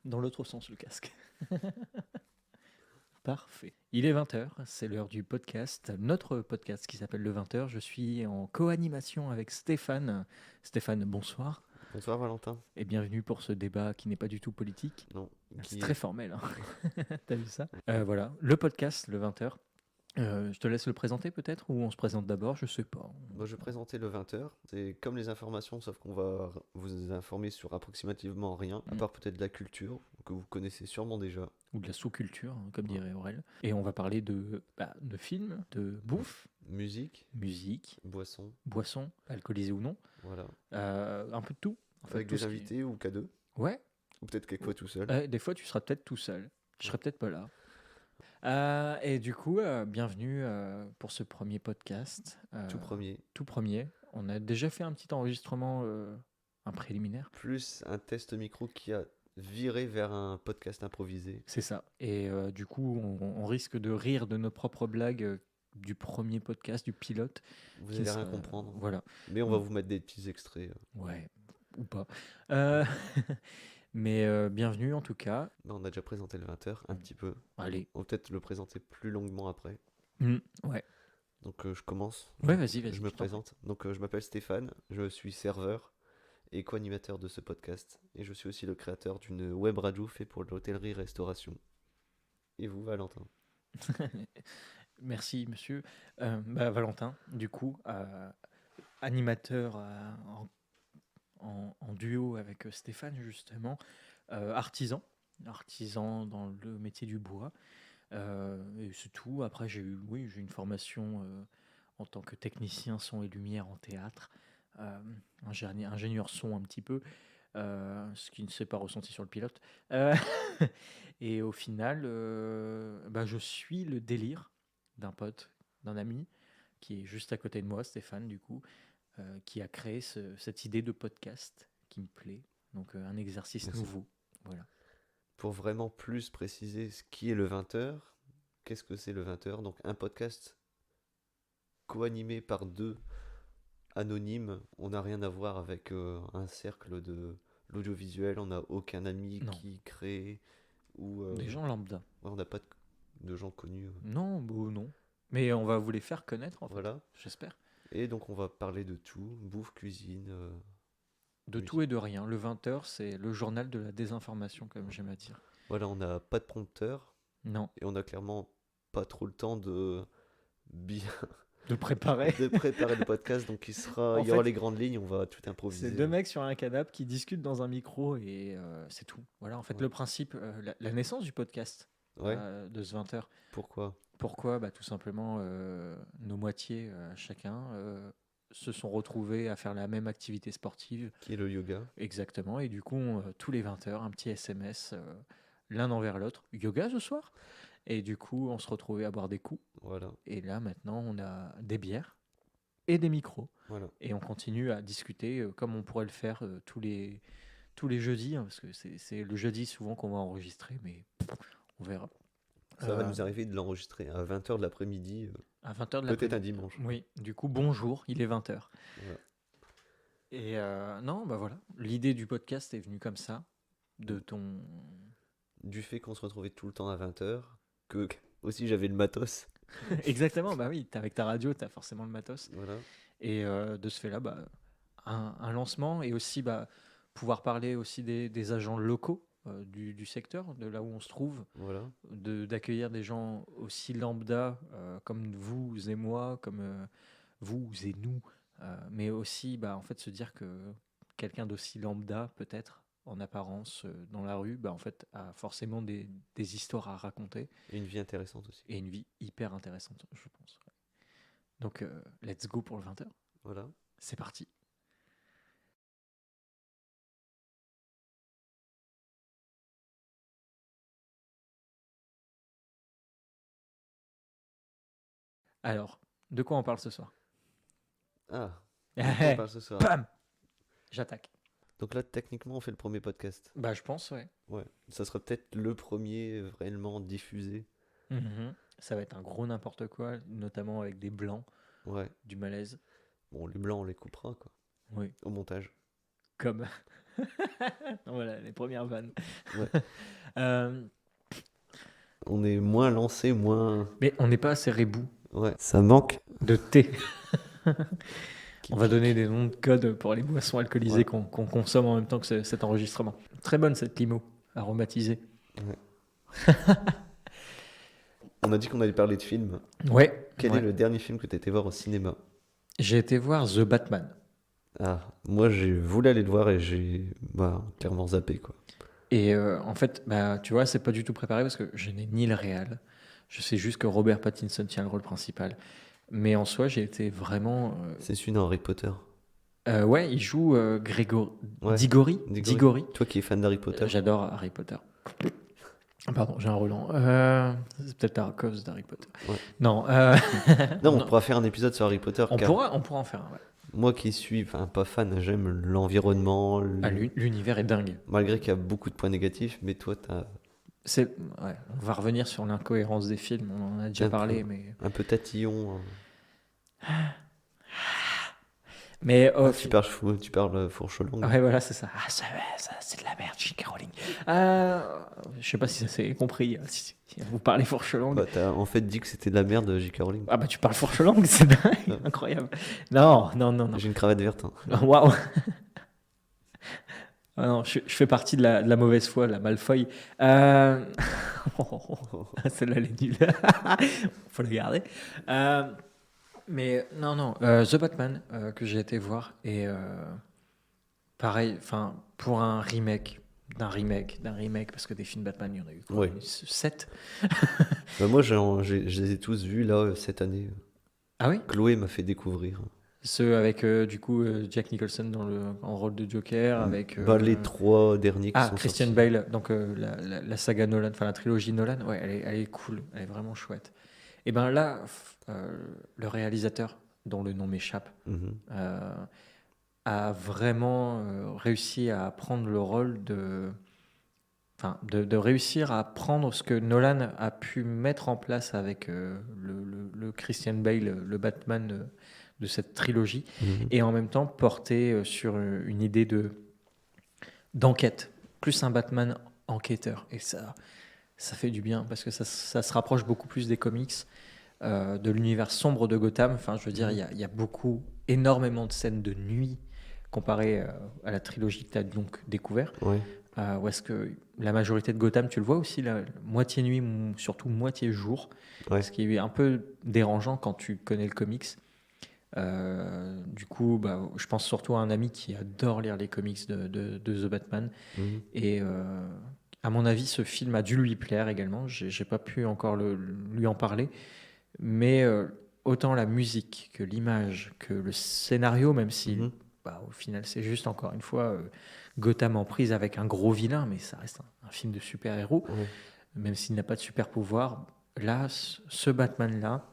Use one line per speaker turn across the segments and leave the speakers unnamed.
Dans l'autre sens, le casque. Parfait. Il est 20h, c'est l'heure du podcast, notre podcast qui s'appelle le 20h. Je suis en co-animation avec Stéphane. Stéphane, bonsoir
Bonsoir Valentin.
et bienvenue pour ce débat qui n'est pas du tout politique.
Non,
C'est
qui
très
est...
formel, hein. T'as vu ça? Voilà, le podcast, le 20h. Je te laisse le présenter peut-être ou on se présente d'abord, je sais pas.
Moi, je vais présenter le 20h. C'est comme les informations, sauf qu'on va vous informer sur approximativement rien, à part peut-être de la culture, que vous connaissez sûrement déjà.
Ou de la sous-culture, hein, comme
Ouais.
dirait Aurel. Et on va parler de films, de bouffe,
Musique,
musique,
boisson,
boissons, alcoolisées ou non.
voilà.
Un peu de tout. En fait,
Avec
tout
des
ce qui...
invités ou qu'à deux,
Ouais.
ou peut-être quelquefois tout seul.
Des fois, tu seras peut-être tout seul. Je serai peut-être pas là. Et du coup, bienvenue pour ce premier podcast.
Tout premier.
Tout premier. On a déjà fait un petit enregistrement, un préliminaire.
Plus un test micro qui a viré vers un podcast improvisé.
C'est ça. Et du coup, on risque de rire de nos propres blagues du premier podcast, du pilote.
Vous
qui
allez
sera-
rien comprendre.
Voilà.
Mais on va vous mettre des petits extraits.
Ouais, ou pas. Euh, mais bienvenue en tout cas.
Bah, on a déjà présenté le 20h un petit peu.
Allez.
On va peut-être le présenter plus longuement après.
Ouais.
Donc je commence.
Ouais, vas-y,
Je me
je t'en prie.
présente. Donc je m'appelle Stéphane, je suis serveur et co-animateur de ce podcast. Et je suis aussi le créateur d'une web radio faite pour l'hôtellerie-restauration. Et vous, Valentin?
Merci, monsieur. Valentin, du coup, animateur en duo avec Stéphane, justement, artisan dans le métier du bois. Et c'est tout. Après, j'ai une formation en tant que technicien son et lumière en théâtre, ingénieur son un petit peu, ce qui ne s'est pas ressenti sur le pilote. Euh, et au final, je suis le délire d'un pote, d'un ami, qui est juste à côté de moi, Stéphane, du coup, qui a créé cette idée de podcast qui me plaît. Donc, un exercice
Merci.
nouveau. Voilà.
Pour vraiment plus préciser ce qui est le 20h, qu'est-ce que c'est le 20h? Donc un podcast co-animé par deux anonymes. On n'a rien à voir avec un cercle de l'audiovisuel. On n'a aucun ami
Non.
qui crée ou
Des gens lambda.
on n'a pas de gens connus.
Non, non. Mais on va vous les faire connaître, en fait.
Voilà.
J'espère.
Et donc on va parler de tout, bouffe, cuisine.
De tout et de rien. Le 20h, c'est le journal de la désinformation, comme j'aime à dire.
Voilà, on n'a pas de prompteur
Non.
et on a clairement pas trop le temps de bien
De préparer.
de préparer le podcast. Donc
En
il y aura
fait,
les grandes lignes, on va tout improviser.
c'est deux mecs sur un canapé qui discutent dans un micro et c'est tout. Voilà, en fait,
Ouais.
le principe, la naissance du podcast
Ouais.
de ce 20h.
Pourquoi?
Pourquoi? Tout simplement, nos moitiés, chacun, se sont retrouvés à faire la même activité sportive.
Qui est le yoga?
Exactement. Et du coup, tous les 20h, un petit SMS l'un envers l'autre. Yoga ce soir? Et du coup, on se retrouvait à boire des coups.
Voilà,
Et là, maintenant, on a des bières et des micros.
voilà.
Et on continue à discuter comme on pourrait le faire tous les jeudis, hein, parce que c'est le jeudi souvent qu'on va enregistrer, mais on verra.
Ça va nous arriver de l'enregistrer à 20h de l'après-midi,
À 20h de
peut-être
l'après-midi.
un dimanche.
Oui, du coup, bonjour, il est 20h.
Voilà.
Et non, voilà, l'idée du podcast est venue comme ça, de ton...
Du fait qu'on se retrouvait tout le temps à 20h, que aussi j'avais le matos.
Exactement, bah oui, avec ta radio, t'as forcément le matos.
Voilà.
Et de ce fait-là, un lancement et aussi pouvoir parler aussi des agents locaux du secteur, de là où on se trouve,
Voilà.
d'accueillir des gens aussi lambda comme vous et moi, comme vous et nous, mais aussi en fait se dire que quelqu'un d'aussi lambda peut-être en apparence dans la rue, en fait a forcément des histoires à raconter
Et une vie intéressante aussi.
et une vie hyper intéressante, je pense. Donc let's go pour le 20h.
Voilà.
C'est parti. Alors, de quoi on parle ce soir?
Ah, de quoi on parle ce soir?
Bam! J'attaque.
Donc là, techniquement, on fait le premier podcast.
Je pense, ouais.
Ouais. Ça sera peut-être le premier vraiment diffusé.
Mhm. Ça va être un gros n'importe quoi, notamment avec des blancs,
Ouais.
du malaise.
Bon, les blancs, on les coupera, quoi.
Oui.
Au montage.
Comme. Voilà, les premières vannes.
Ouais.
Euh,
On est moins lancé, moins.
mais on n'est pas assez rebou
Ouais. Ça manque.
de thé.
Qui
On va
pique.
donner des noms de code pour les boissons alcoolisées
Ouais.
qu'on consomme en même temps que cet enregistrement. Très bonne cette limo, aromatisée.
On a dit qu'on allait parler de films.
Ouais,
Quel
ouais.
est le dernier film que tu été voir au cinéma?
J'ai été voir The Batman.
Ah, moi j'ai voulu aller le voir et j'ai clairement zappé quoi.
Et en fait, bah, tu vois, c'est pas du tout préparé parce que je n'ai ni le réal. Je sais juste que Robert Pattinson tient le rôle principal. Mais en soi, j'ai été vraiment.
C'est celui dans Harry Potter.
Ouais, il joue
Ouais.
Diggory. Diggory.
Toi qui es fan d'Harry Potter.
J'adore Harry Potter. Pardon, j'ai un Roland. C'est peut-être à cause d'Harry Potter.
Ouais.
Non.
Non, on pourra faire un épisode sur Harry Potter.
on
car
pourra en faire un. Ouais.
moi qui suis, pas fan, j'aime l'environnement,
Ah, l'univers est dingue.
malgré qu'il y a beaucoup de points négatifs, mais toi t'as
Ouais, on va revenir sur l'incohérence des films. On en a déjà
Un
parlé,
peu.
mais.
un peu tatillon.
Mais
Tu parles fourche-langue.
ouais, voilà, c'est ça. Ah, ça, c'est de la merde, J.K. Rowling. Je sais pas si ça s'est compris. Si vous parlez fourche-langue.
Bah, t'as en fait dit que c'était de la merde, J.K. Rowling.
Ah bah tu parles fourche-langue, c'est dingue, incroyable. Non.
J'ai une cravate verte. Hein.
Waouh. Ah non, je fais partie de la mauvaise foi, la Malfoy. Celle-là, elle est nulle. Faut la garder. Mais non, The Batman que j'ai été voir et pareil, enfin pour un remake d'un remake, parce que des films Batman, il y en a eu quoi,
Ouais.
7.
Bah, moi, je les ai tous vus là cette année.
Ah oui?
Chloé m'a fait découvrir.
Ceux avec du coup Jack Nicholson en rôle de Joker, avec
Les 3 derniers qui sont
Christian
sortis.
Bale, donc la saga Nolan, enfin la trilogie Nolan, ouais, elle est cool, elle est vraiment chouette. Et ben là, le réalisateur, dont le nom m'échappe,
Mhm.
a vraiment réussi à prendre le rôle de réussir à prendre ce que Nolan a pu mettre en place avec le Christian Bale, le Batman de cette trilogie,
Mhm.
et en même temps porter sur une idée d'enquête, plus un Batman enquêteur. Et ça fait du bien parce que ça se rapproche beaucoup plus des comics, de l'univers sombre de Gotham. Enfin, je veux dire, il y a énormément de scènes de nuit comparé à la trilogie que tu as donc découvert.
Ouais.
Où est-ce que la majorité de Gotham, tu le vois aussi, la moitié nuit, surtout moitié jour,
Ouais.
ce qui est un peu dérangeant quand tu connais le comics. Du coup, je pense surtout à un ami qui adore lire les comics de The Batman.
Mhm.
Et à mon avis, ce film a dû lui plaire également. J'ai pas pu encore lui en parler. Mais autant la musique que l'image, que le scénario, même si
Mhm.
au final c'est juste encore une fois Gotham en prise avec un gros vilain, mais ça reste un film de super-héros,
Ouais.
même s'il n'a pas de super-pouvoir. Là, ce Batman-là,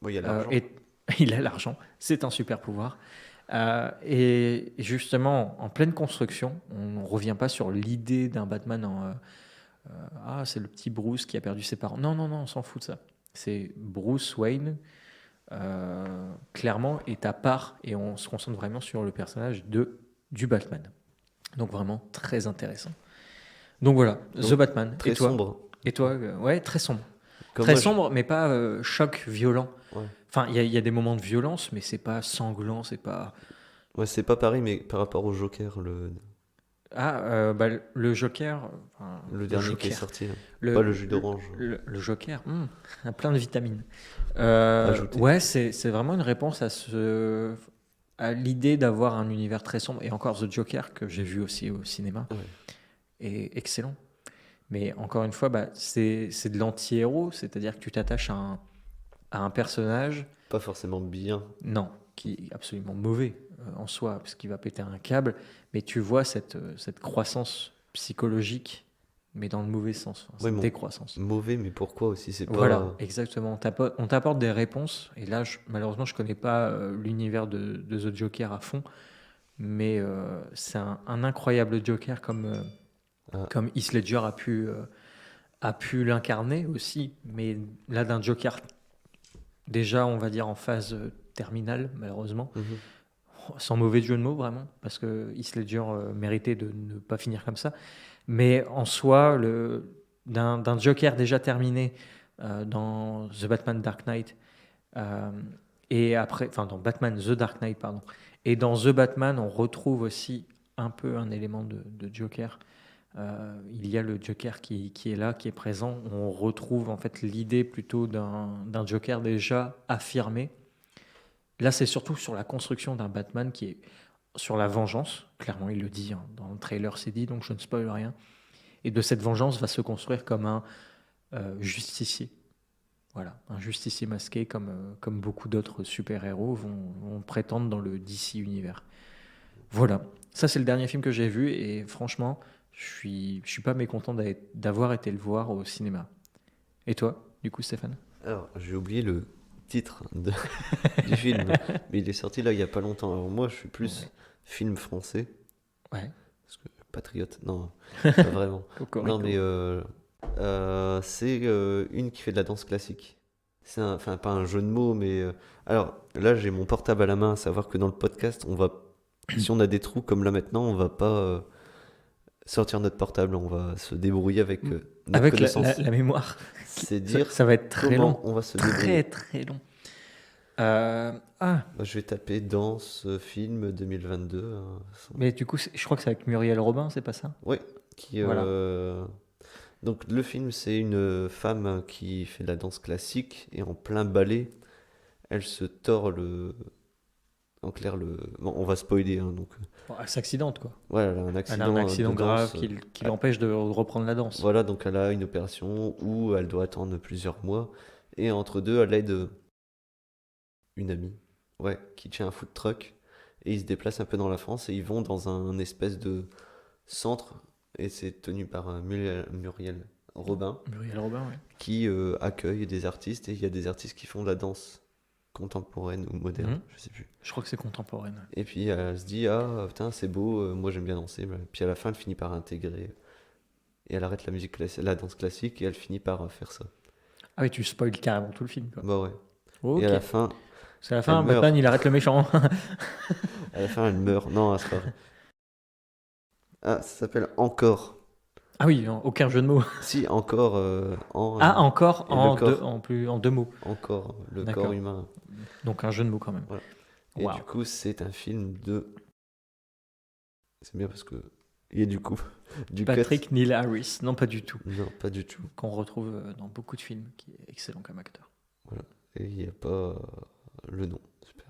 Bon, il y a l'argent.
il a l'argent, c'est un super-pouvoir. Et justement, en pleine construction, on ne revient pas sur l'idée d'un Batman c'est le petit Bruce qui a perdu ses parents. Non, on s'en fout de ça. C'est Bruce Wayne, clairement, est à part, et on se concentre vraiment sur le personnage du Batman. Donc vraiment très intéressant. Donc voilà, The Batman.
Très
Et toi?
sombre.
Et toi, ouais, très sombre.
Comme
Très
moi,
sombre, mais pas choc violent.
Ouais.
Enfin, il y a des moments de violence, mais c'est pas sanglant, c'est pas.
Ouais, c'est pas pareil, mais par rapport au Joker,
Le Joker.
le dernier qui est sorti, là.
Le,
Pas le jus d'orange.
le Joker, a plein de vitamines.
Ajouté.
Ouais, c'est vraiment une réponse à l'idée d'avoir un univers très sombre. Et encore The Joker, que j'ai vu aussi au cinéma,
Ouais.
est excellent. Mais encore une fois, c'est de l'anti-héros, c'est-à-dire que tu t'attaches à un personnage,
Pas forcément bien.
non, qui est absolument mauvais en soi, parce qu'il va péter un câble, mais tu vois cette croissance psychologique, mais dans le mauvais sens,
Ouais,
cette décroissance.
Mauvais, mais pourquoi aussi? C'est pas.
Voilà, exactement. On t'apporte des réponses, et là, malheureusement, je connais pas l'univers de The Joker à fond, mais c'est un incroyable Joker comme Heath Ledger a pu l'incarner aussi, mais là, d'un Joker déjà, on va dire, en phase terminale, malheureusement.
Mhm.
sans mauvais jeu de mots vraiment, parce que Heath Ledger méritait de ne pas finir comme ça. Mais en soi, d'un Joker déjà terminé dans The Batman Dark Knight, euh, et après, enfin dans Batman The Dark Knight, pardon. Et dans The Batman, on retrouve aussi un peu un élément de Joker. Il y a le Joker qui est là, qui est présent. On retrouve en fait l'idée plutôt d'un Joker déjà affirmé. Là, c'est surtout sur la construction d'un Batman qui est sur la vengeance. Clairement, il le dit, hein, dans le trailer, c'est dit, donc je ne spoil rien. Et de cette vengeance va se construire comme un justicier. Voilà, un justicier masqué comme beaucoup d'autres super-héros vont prétendre dans le DC univers. Voilà, ça c'est le dernier film que j'ai vu et franchement, je suis pas mécontent d'avoir été le voir au cinéma. Et toi, du coup, Stéphane?
Alors, j'ai oublié le titre du film, mais il est sorti là il y a pas longtemps. Alors moi, je suis plus
Ouais.
film français,
Ouais.
parce que patriote, non, pas vraiment.
Cocorico.
Non, mais c'est une qui fait de la danse classique. C'est enfin pas un jeu de mots, mais alors là j'ai mon portable à la main, à savoir que dans le podcast, on va, si on a des trous comme là maintenant, on va pas sortir notre portable, on va se débrouiller avec notre
Avec
connaissance.
la mémoire,
C'est dire
ça va être très long.
comment on va se débrouiller.
Très long.
Bah, je vais taper danse film 2022.
Mais du coup, je crois que c'est avec Muriel Robin, c'est pas ça?
Ouais, qui
Voilà.
donc le film c'est une femme qui fait de la danse classique et en plein ballet, elle se tord en clair bon, on va spoiler hein, donc
Bon, elle s'accidente, quoi.
voilà, elle a un
Elle a
accident
un accident
de
grave
danse.
qui l'empêche de reprendre la danse.
Voilà, donc elle a une opération où elle doit attendre plusieurs mois et entre deux elle aide une amie, ouais, qui tient un food truck et ils se déplacent un peu dans la France et ils vont dans un espèce de centre et c'est tenu par Muriel Robin
Muriel Robin, oui.
qui accueille des artistes et il y a des artistes qui font de la danse contemporaine ou moderne,
Mhm.
je sais plus.
Je crois que c'est contemporaine.
Et puis elle se dit ah putain c'est beau, moi j'aime bien danser. Puis à la fin elle finit par intégrer et elle arrête la musique la danse classique et elle finit par faire ça.
Ah oui, tu spoil carrément tout le film, quoi.
Bah ouais.
Ok.
Et à la fin
C'est la fin,
elle meurt.
Batman, il arrête le méchant.
À la fin elle meurt. Non, c'est pas vrai. Ah, ça s'appelle Encore.
Ah oui, aucun jeu de mots.
Si, encore
Ah, encore
et le corps.
en deux mots.
Encore le
D'accord.
corps humain.
Donc un jeu de mots quand même.
Voilà. Et
Waouh.
du coup, c'est un film de. C'est bien parce que. Il y a du coup. Du cut.
Patrick Neil Harris. Non, pas du tout.
Non, pas du tout.
Qu'on retrouve dans beaucoup de films, qui est excellent comme acteur.
Et il n'y a pas le nom. Super.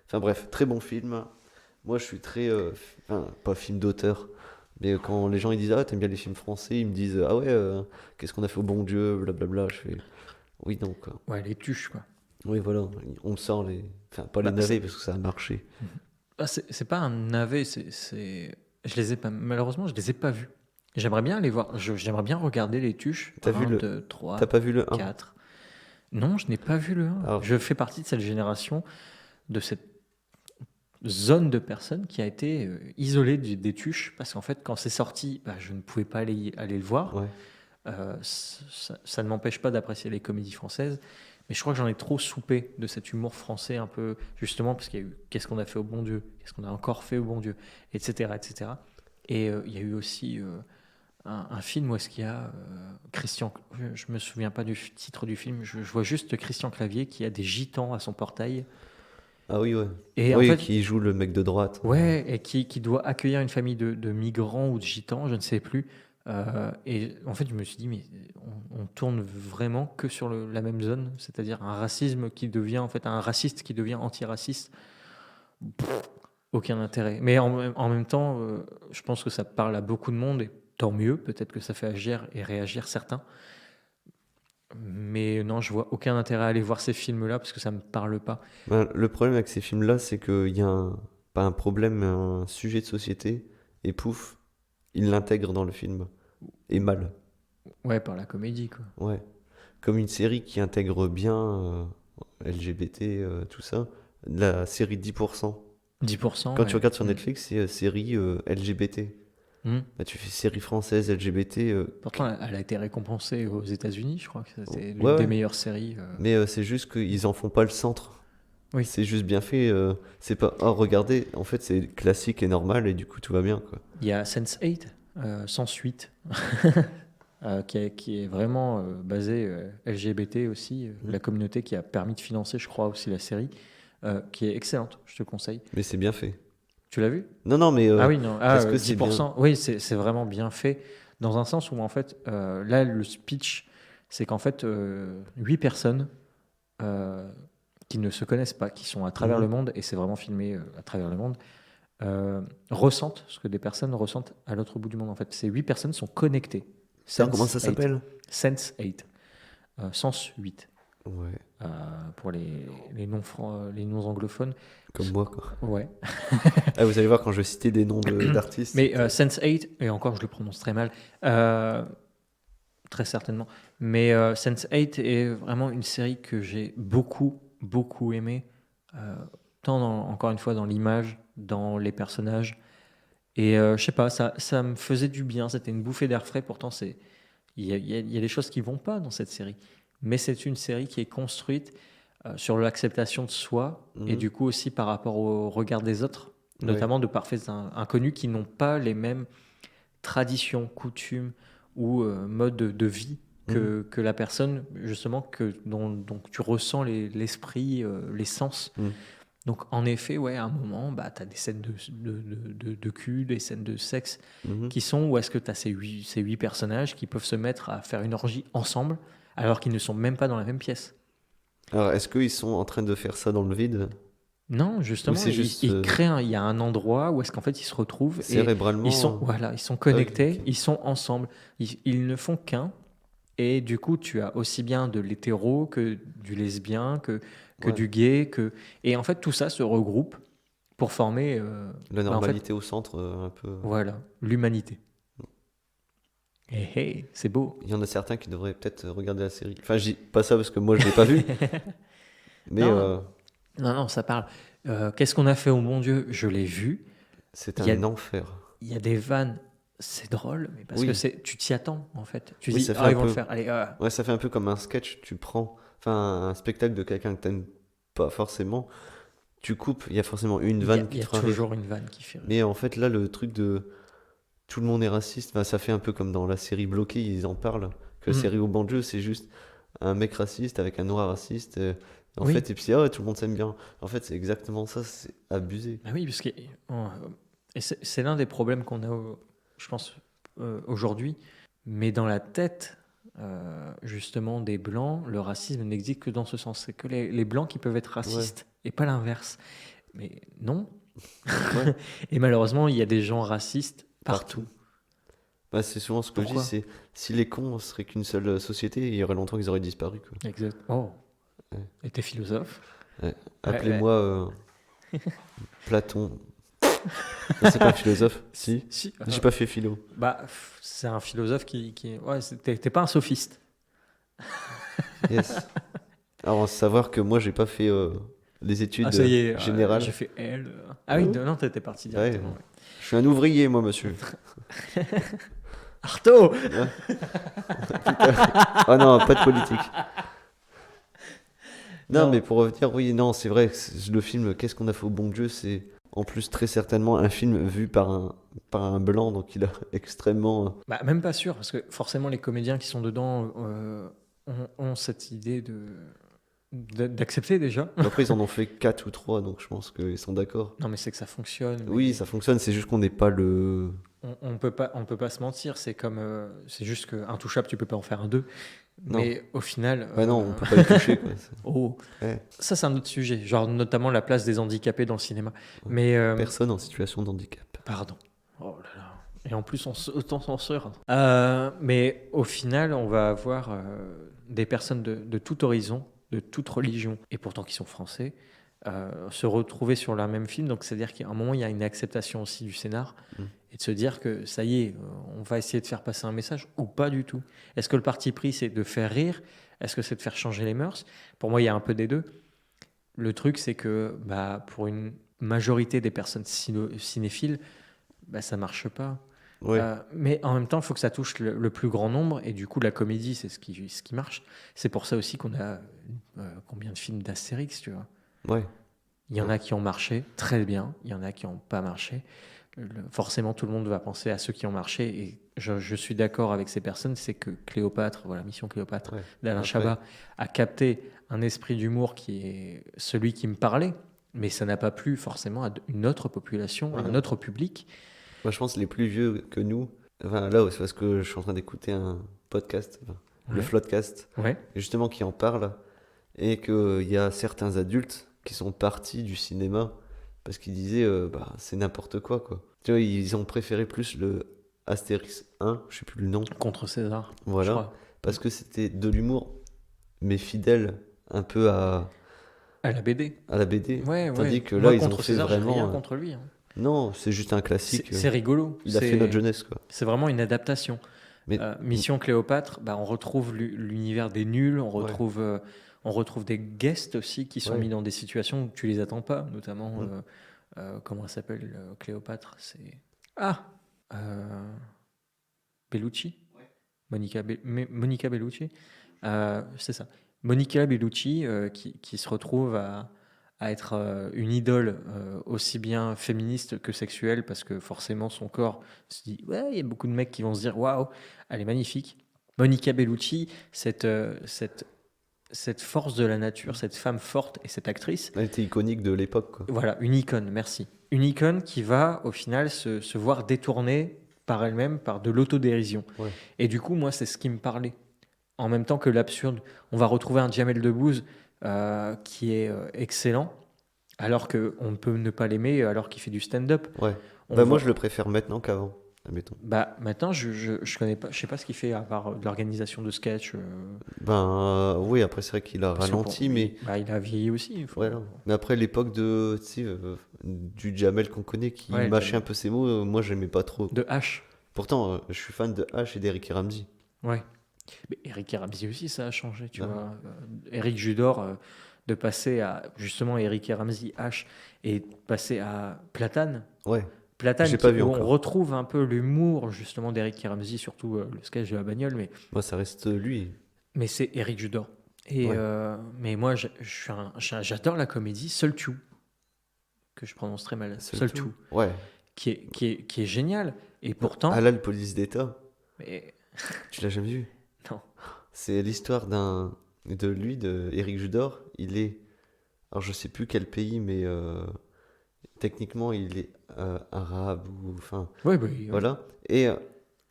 Enfin bref, très bon film. Moi, je suis très. Enfin, pas film d'auteur. Mais quand les gens ils disent ah t'aimes bien les films français, ils me disent ah ouais qu'est-ce qu'on a fait au bon Dieu, blablabla. Je fais oui non quoi.
Ouais, les tuches, quoi.
Oui voilà, on me sort les. Enfin pas les
Bah,
navets parce que ça a marché.
Ah, c'est pas un navet, je les ai pas, malheureusement, je les ai pas vus. J'aimerais bien aller voir, j'aimerais bien regarder les tuches.
T'as vu
1,
le-
2, 3,
T'as pas vu le 1?
4. Non, je n'ai pas vu le 1.
Alors,
Je fais partie de cette génération, de cette zone de personnes qui a été isolée des tuches, parce qu'en fait, quand c'est sorti, bah, je ne pouvais pas aller le voir.
ouais.
Ça ne m'empêche pas d'apprécier les comédies françaises, mais je crois que j'en ai trop soupé de cet humour français un peu, justement, parce qu'il y a eu Qu'est-ce qu'on a fait au bon Dieu, qu'est-ce qu'on a encore fait au bon Dieu, etc. etc. Et il y a eu aussi un film où est-ce qu'il y a Christian, je me souviens pas du titre du film, je vois juste Christian Clavier qui a des gitans à son portail.
Ah oui ouais.
Et
Oui
en fait,
qui joue le mec de droite.
ouais, et qui doit accueillir une famille de migrants ou de gitans, je ne sais plus. Et en fait, je me suis dit, mais on tourne vraiment que sur la même zone, c'est-à-dire un racisme qui devient, en fait, un raciste qui devient antiraciste. Pff, aucun intérêt. Mais en même temps, je pense que ça parle à beaucoup de monde, et tant mieux, peut-être que ça fait agir et réagir certains. Mais non, je vois aucun intérêt à aller voir ces films-là parce que ça me parle pas.
Ben, le problème avec ces films-là, c'est qu'il y a pas un problème, mais un sujet de société, et pouf, ils l'intègrent dans le film. Et mal.
Ouais, par la comédie, quoi.
Ouais. Comme une série qui intègre bien LGBT, tout ça. La série 10%.
10%.
Quand
ouais.
tu regardes sur Netflix, c'est série LGBT.
Hmm.
Bah, tu fais série française LGBT.
Pourtant, elle a été récompensée aux États-Unis, je crois que c'était l'une
Ouais,
des
ouais.
meilleures séries.
Mais c'est juste qu'ils en font pas le centre.
Oui.
C'est juste bien fait. C'est pas, oh, regardez, en fait, c'est classique et normal, et du coup, tout va bien, quoi.
Il y a Sense8, sans suite, qui est vraiment basé LGBT aussi,
Mm.
la communauté qui a permis de financer, je crois, aussi la série, qui est excellente, je te conseille.
Mais c'est bien fait.
Tu l'as vu?
Non, non, mais
Ah oui, non,
parce que c'est bien.
10%, oui, c'est vraiment bien fait, dans un sens où, en fait, là, le speech, c'est qu'en fait, 8 personnes euh, qui ne se connaissent pas, qui sont à travers
Mhm.
le monde, et c'est vraiment filmé à travers le monde, ressentent ce que des personnes ressentent à l'autre bout du monde. En fait, ces 8 personnes sont connectées.
Putain, comment
Sense
ça
8.
s'appelle?
Sense 8. Sens 8.
Ouais,
Pour les non anglophones.
comme moi, quoi.
Ouais.
Ah, vous allez voir quand je vais citer des noms d'artistes.
Mais Sense 8, et encore je le prononce très mal, très certainement. Mais Sense 8 est vraiment une série que j'ai beaucoup, beaucoup aimée. Tant encore une fois dans l'image, dans les personnages. Et je sais pas, ça me faisait du bien. C'était une bouffée d'air frais. Pourtant, il y a des choses qui vont pas dans cette série. Mais c'est une série qui est construite sur l'acceptation de soi et
Mhm.
du coup aussi par rapport au regard des autres,
Ouais.
notamment de parfaits inconnus qui n'ont pas les mêmes traditions, coutumes ou modes de vie que la personne justement dont tu ressens l'esprit, les sens.
Mhm.
Donc en effet, ouais, à un moment, bah, tu as des scènes de cul, des scènes de sexe
Mhm.
qui sont où est-ce que tu as ces huit personnages qui peuvent se mettre à faire une orgie ensemble alors qu'ils ne sont même pas dans la même pièce.
Alors, est-ce qu'ils sont en train de faire ça dans le vide?
Non,
Ou
justement,
c'est juste
ils créent il y a un endroit où est-ce qu'en fait ils se retrouvent et
cérébralement?
voilà, ils sont
Ah oui,
connectés,
ok.
ils sont ensemble, ils ne font qu'un. Et du coup, tu as aussi bien de l'hétéro que du lesbien, que
Ouais.
du gay, et en fait tout ça se regroupe pour former,
La
bah, en fait,
normalité au centre, un peu.
voilà, l'humanité. Et hey, c'est beau.
Il y en a certains qui devraient peut-être regarder la série. Enfin, je dis pas ça parce que moi je l'ai pas vu, mais
Non, non, non, ça parle. Qu'est-ce qu'on a fait au bon Dieu? Je l'ai vu.
c'est
Il y a,
un enfer.
il y a des vannes, c'est drôle, mais parce que
Oui,
tu t'y attends en fait. Tu
oui,
dis,
ça fait
ah,
un
ils vont le
peu.
faire. Allez,
Ouais, ça fait un peu comme un sketch. Tu prends, enfin, un spectacle de quelqu'un que t'aimes pas forcément. Tu coupes. Il y a forcément une vanne
il
qui
y
te
a
fera rire.
toujours une vanne qui fait rire.
Mais en fait, là, le truc de tout le monde est raciste, bah, ça fait un peu comme dans la série Bloqué, ils en parlent. Que la
Mm.
série au banlieue, c'est juste un mec raciste avec un noir raciste. En
Oui,
fait, et puis, ah ouais, tout le monde s'aime bien. En fait, c'est exactement ça, c'est abusé.
bah oui, parce que et c'est l'un des problèmes qu'on a, je pense, aujourd'hui. Mais dans la tête, justement, des blancs, le racisme n'existe que dans ce sens. C'est que les blancs qui peuvent être
Ouais,
racistes et pas l'inverse. Mais non.
ouais,
Et malheureusement, il y a des gens racistes
partout.
partout.
Bah, c'est souvent ce que je dis,
Pourquoi?
c'est si les cons seraient qu'une seule société, il y aurait longtemps qu'ils auraient disparu, quoi.
Exact. Oh,
Ouais.
et t'es philosophe?
Ouais.
Ouais, ouais.
Appelez-moi Platon. Non, c'est pas un philosophe, si.
Si,
J'ai pas fait philo.
bah, c'est un philosophe ouais, t'es pas un sophiste.
Yes. Alors, savoir que moi, j'ai pas fait les
Ah,
études
ça y est,
générales.
j'ai fait L. Ah oui, non, t'étais parti
Ouais.
directement. Ouais.
Je suis un ouvrier, moi, monsieur.
Artaud!
Ouais. Oh non, pas de politique. Non, mais
Non,
pour revenir, oui, non, c'est vrai, le film Qu'est-ce qu'on a fait au bon Dieu, c'est en plus très certainement un film vu par un blanc, donc il a extrêmement.
bah, même pas sûr, parce que forcément, les comédiens qui sont dedans ont cette idée d'accepter déjà.
Après, ils en ont fait 4 ou 3, donc je pense qu'ils sont d'accord.
Non, mais c'est que ça fonctionne.
Oui,
Mais
ça fonctionne, c'est juste qu'on n'est pas le.
on peut pas se mentir. C'est comme, c'est juste qu'un touchable, tu peux pas en faire un deux.
Non.
Mais au final,
Ouais, non, on peut pas les toucher, quoi.
oh,
Ouais.
ça c'est un autre sujet. Genre notamment la place des handicapés dans le cinéma.
Ouais.
Mais
Personne en situation de handicap.
pardon. Oh là là. Et en plus, on s'auto-censure. Mais au final, on va avoir des personnes de tout horizon, de toute religion, et pourtant qui sont français, se retrouver sur le même film. Donc, c'est-à-dire qu'à un moment, il y a une acceptation aussi du scénar,
Mm.
et de se dire que ça y est, on va essayer de faire passer un message, ou pas du tout. Est-ce que le parti pris, c'est de faire rire? Est-ce que c'est de faire changer les mœurs? Pour moi, il y a un peu des deux. Le truc, c'est que bah, pour une majorité des personnes cinéphiles, bah, ça marche pas.
Ouais,
Mais en même temps, il faut que ça touche le plus grand nombre, et du coup, la comédie, c'est ce qui marche. C'est pour ça aussi qu'on a combien de films d'Astérix, tu vois.
ouais.
Il y en a qui ont marché très bien, il y en a qui n'ont pas marché. Forcément, tout le monde va penser à ceux qui ont marché. Et je suis d'accord avec ces personnes, c'est que Cléopâtre, voilà, Mission Cléopâtre
Ouais.
d'Alain
Après,
Chabat, a capté un esprit d'humour qui est celui qui me parlait, mais ça n'a pas plu forcément à une autre population, à
oui,
un
non.
autre public.
Moi, je pense les plus vieux que nous, enfin là, c'est parce que je suis en train d'écouter un podcast, enfin, le
Ouais,
Floodcast,
ouais,
justement qui en parle, et qu'il y a certains adultes qui sont partis du cinéma parce qu'ils disaient bah, c'est n'importe quoi, quoi. Tu vois, ils ont préféré plus le Astérix 1, je sais plus le nom,
contre César, je
voilà,
crois.
parce que c'était de l'humour, mais fidèle un peu
À la BD.
à la BD.
Ouais, ouais.
Tandis que
Moi,
là, ils ont
contre
fait
César, j'ai rien
vraiment.
contre lui, hein.
Non, c'est juste un classique.
C'est rigolo.
Il a fait notre
C'est
jeunesse, quoi.
c'est vraiment une adaptation.
Mais
Mission Cléopâtre, bah, on retrouve l'univers des nuls,
ouais,
on retrouve des guests aussi qui sont
ouais.
mis dans des situations où tu les attends pas, notamment,
Mm.
comment elle s'appelle, Cléopâtre, c'est... Ah euh, Bellucci? Monica Bellucci? C'est ça. Monica Bellucci qui se retrouve à être une idole aussi bien féministe que sexuelle parce que forcément son corps se dit ouais, il y a beaucoup de mecs qui vont se dire waouh, elle est magnifique. Monica Bellucci, cette force de la nature, cette femme forte et cette actrice,
Elle était iconique de l'époque, quoi.
voilà, une icône, merci. Une icône qui va au final se voir détournée par elle-même par de l'autodérision.
Ouais.
Et du coup, moi, c'est ce qui me parlait. En même temps que l'absurde, on va retrouver un Jamel Debbouze qui est excellent, alors qu'on peut ne pas l'aimer, alors qu'il fait du stand-up.
Ouais.
On
Bah, moi,
voit-
je le préfère maintenant qu'avant, admettons.
Bah, maintenant, je connais pas, je sais pas ce qu'il fait à part de l'organisation de sketch.
Ben, oui, après, c'est vrai qu'il a
Parce que
ralenti, mais.
bah, il a vieilli aussi.
Ouais, non. Mais après, l'époque de, tu sais, du Jamel qu'on connaît qui
Ouais,
mâchait
Jamel.
un peu ses mots, moi, j'aimais pas trop.
De H.
Pourtant, je suis fan de H et d'Eric et Ramsey.
Ouais. Mais Eric et Ramsey aussi, ça a changé, tu
Ah.
vois. Eric Judor, de passer à justement Eric et Ramsey, H, et passer à Platane.
Ouais,
Platane,
j'ai pas vu
où on
encore.
retrouve un peu l'humour justement d'Eric et Ramsey, surtout le sketch de la bagnole,
Moi, ça reste lui.
mais c'est Eric Judor. Et,
Ouais.
mais moi, j'adore la comédie Seul Tu, que je prononce très mal. Seul Tu,
Ouais.
qui est génial. Et pourtant,
Halal Police d'État,
mais,
tu l'as jamais vu?
non.
C'est l'histoire de lui, de Eric Judor. Il est, alors je sais plus quel pays, mais techniquement il est arabe ou enfin
Ouais, bah,
voilà. Et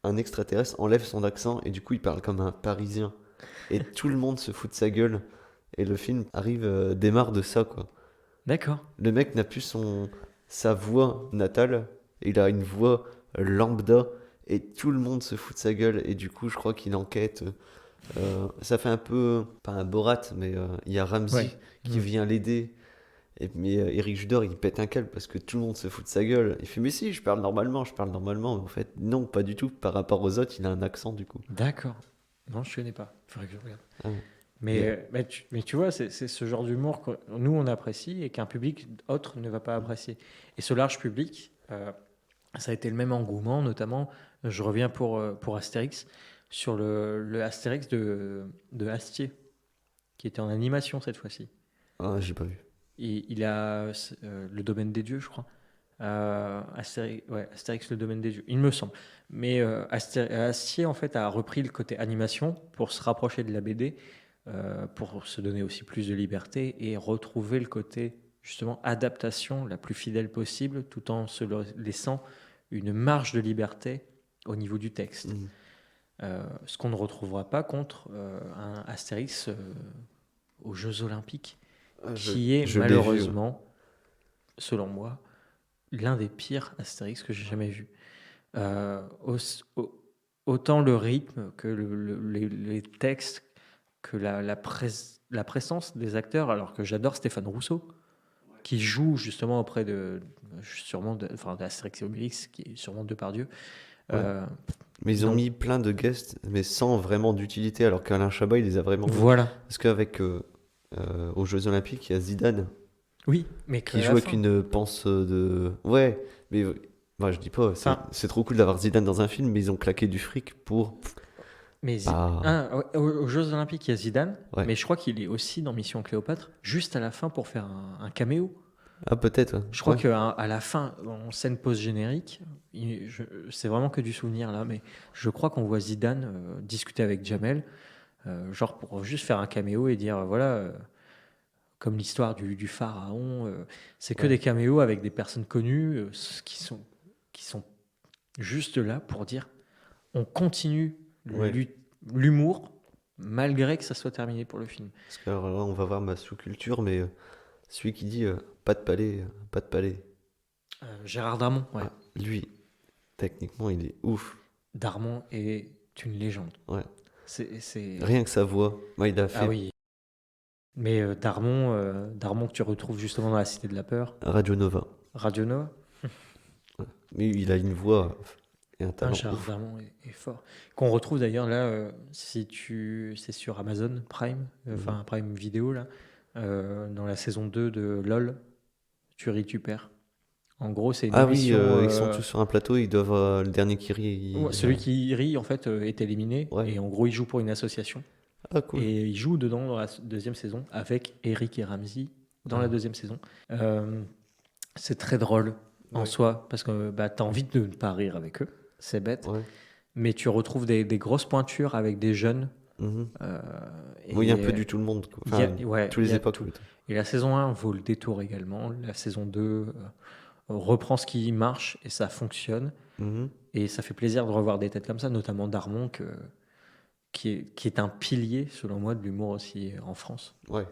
un extraterrestre enlève son accent et du coup il parle comme un Parisien. Et tout le monde se fout de sa gueule. Et le film démarre de ça, quoi.
d'accord.
Le mec n'a plus sa voix natale, il a une voix lambda et tout le monde se fout de sa gueule et du coup je crois qu'il enquête. Ça fait un peu, pas un Borat, mais il y a Ramsey
Ouais.
qui vient l'aider. Mais Eric Judor il pète un câble parce que tout le monde se fout de sa gueule. Il fait mais si, je parle normalement. Mais en fait non, pas du tout. Par rapport aux autres, il a un accent du coup.
D'accord. Non, je connais pas. Faudrait que je regarde.
Ah ouais.
Mais tu vois, c'est ce genre d'humour que nous, on apprécie et qu'un public autre ne va pas apprécier. Et ce large public, ça a été le même engouement, notamment, je reviens pour Astérix, sur le Astérix de Astier, qui était en animation cette fois-ci.
Ah, j'ai pas vu.
Il a le domaine des dieux, je crois. Astérix, le domaine des dieux, il me semble. Mais Astier, en fait, a repris le côté animation pour se rapprocher de la BD, pour se donner aussi plus de liberté et retrouver le côté, justement, adaptation la plus fidèle possible, tout en se laissant une marge de liberté au niveau du texte.
Mm.
Ce qu'on ne retrouvera pas contre un Astérix aux Jeux Olympiques,
Ah,
qui est
je l'ai vu.
malheureusement, selon moi, l'un des pires Astérix que j'ai jamais vu. Autant le rythme que les textes, que la présence des acteurs, alors que j'adore Stéphane Rousseau, qui joue justement auprès d'Astérix et Obélix, qui est sûrement Depardieu.
Ouais. Mais ils ont
donc-
mis plein de guests, mais sans vraiment d'utilité, alors qu'Alain Chabat, il les a vraiment mis.
Voilà.
Parce qu'avec aux Jeux Olympiques, il y a Zidane
Oui, mais
qui joue avec une panse de. Ouais, mais moi je dis pas,
Enfin-
c'est trop cool d'avoir Zidane dans un film, mais ils ont claqué du fric pour.
Mais
Ah.
aux Jeux Olympiques, il y a Zidane,
Ouais.
mais je crois qu'il est aussi dans Mission Cléopâtre, juste à la fin pour faire un caméo.
Ah, peut-être, ouais.
Je crois
Ouais.
qu'à à la fin, en scène post-générique, c'est vraiment que du souvenir là, mais je crois qu'on voit Zidane discuter avec Jamel, genre pour juste faire un caméo et dire voilà, comme l'histoire du pharaon, c'est que
Ouais.
des caméos avec des personnes connues qui sont juste là pour dire on continue
Ouais.
l'humour malgré que ça soit terminé pour le film.
Parce que alors là, on va voir ma sous-culture, mais celui qui dit pas de palais, pas de palais.
Gérard Darmon, ouais.
Ah, lui, techniquement, il est ouf.
Darmon est une légende.
Ouais.
C'est...
Rien que sa voix. Moi, il a
Ah
fait
oui. Mais Darmon que tu retrouves justement dans La Cité de la Peur,
Radio Nova.
Radio Nova,
Mais il a une voix et un talent
Gérard
ouf.
Darmon est fort. Qu'on retrouve d'ailleurs là, c'est sur Amazon Prime, enfin Prime Vidéo là, dans la saison 2 de LOL, Tu ris, tu perds. En gros, c'est une
Ah oui,
émission.
ils sont tous sur un plateau, ils doivent. Le dernier qui rit,
Ouais, celui qui rit en fait est éliminé
Ouais.
et en gros il joue pour une association
Ah, cool.
et il joue dedans dans la deuxième saison avec Eric et Ramsey dans la deuxième saison. C'est très drôle en
Ouais.
soi parce que bah, tu as envie de ne pas rire avec eux, c'est bête,
Ouais.
mais tu retrouves des grosses pointures avec des jeunes.
Mhm.
Et
Oui, il y a un peu du tout le monde, quoi.
il y a-
Enfin,
ouais,
tous
il
les
y a
époques.
tout.
plutôt.
Et la saison 1 vaut le détour également. La saison 2 reprend ce qui marche et ça fonctionne.
Mhm.
Et ça fait plaisir de revoir des têtes comme ça, notamment Darmon, qui est un pilier, selon moi, de l'humour aussi en France.
Ouais.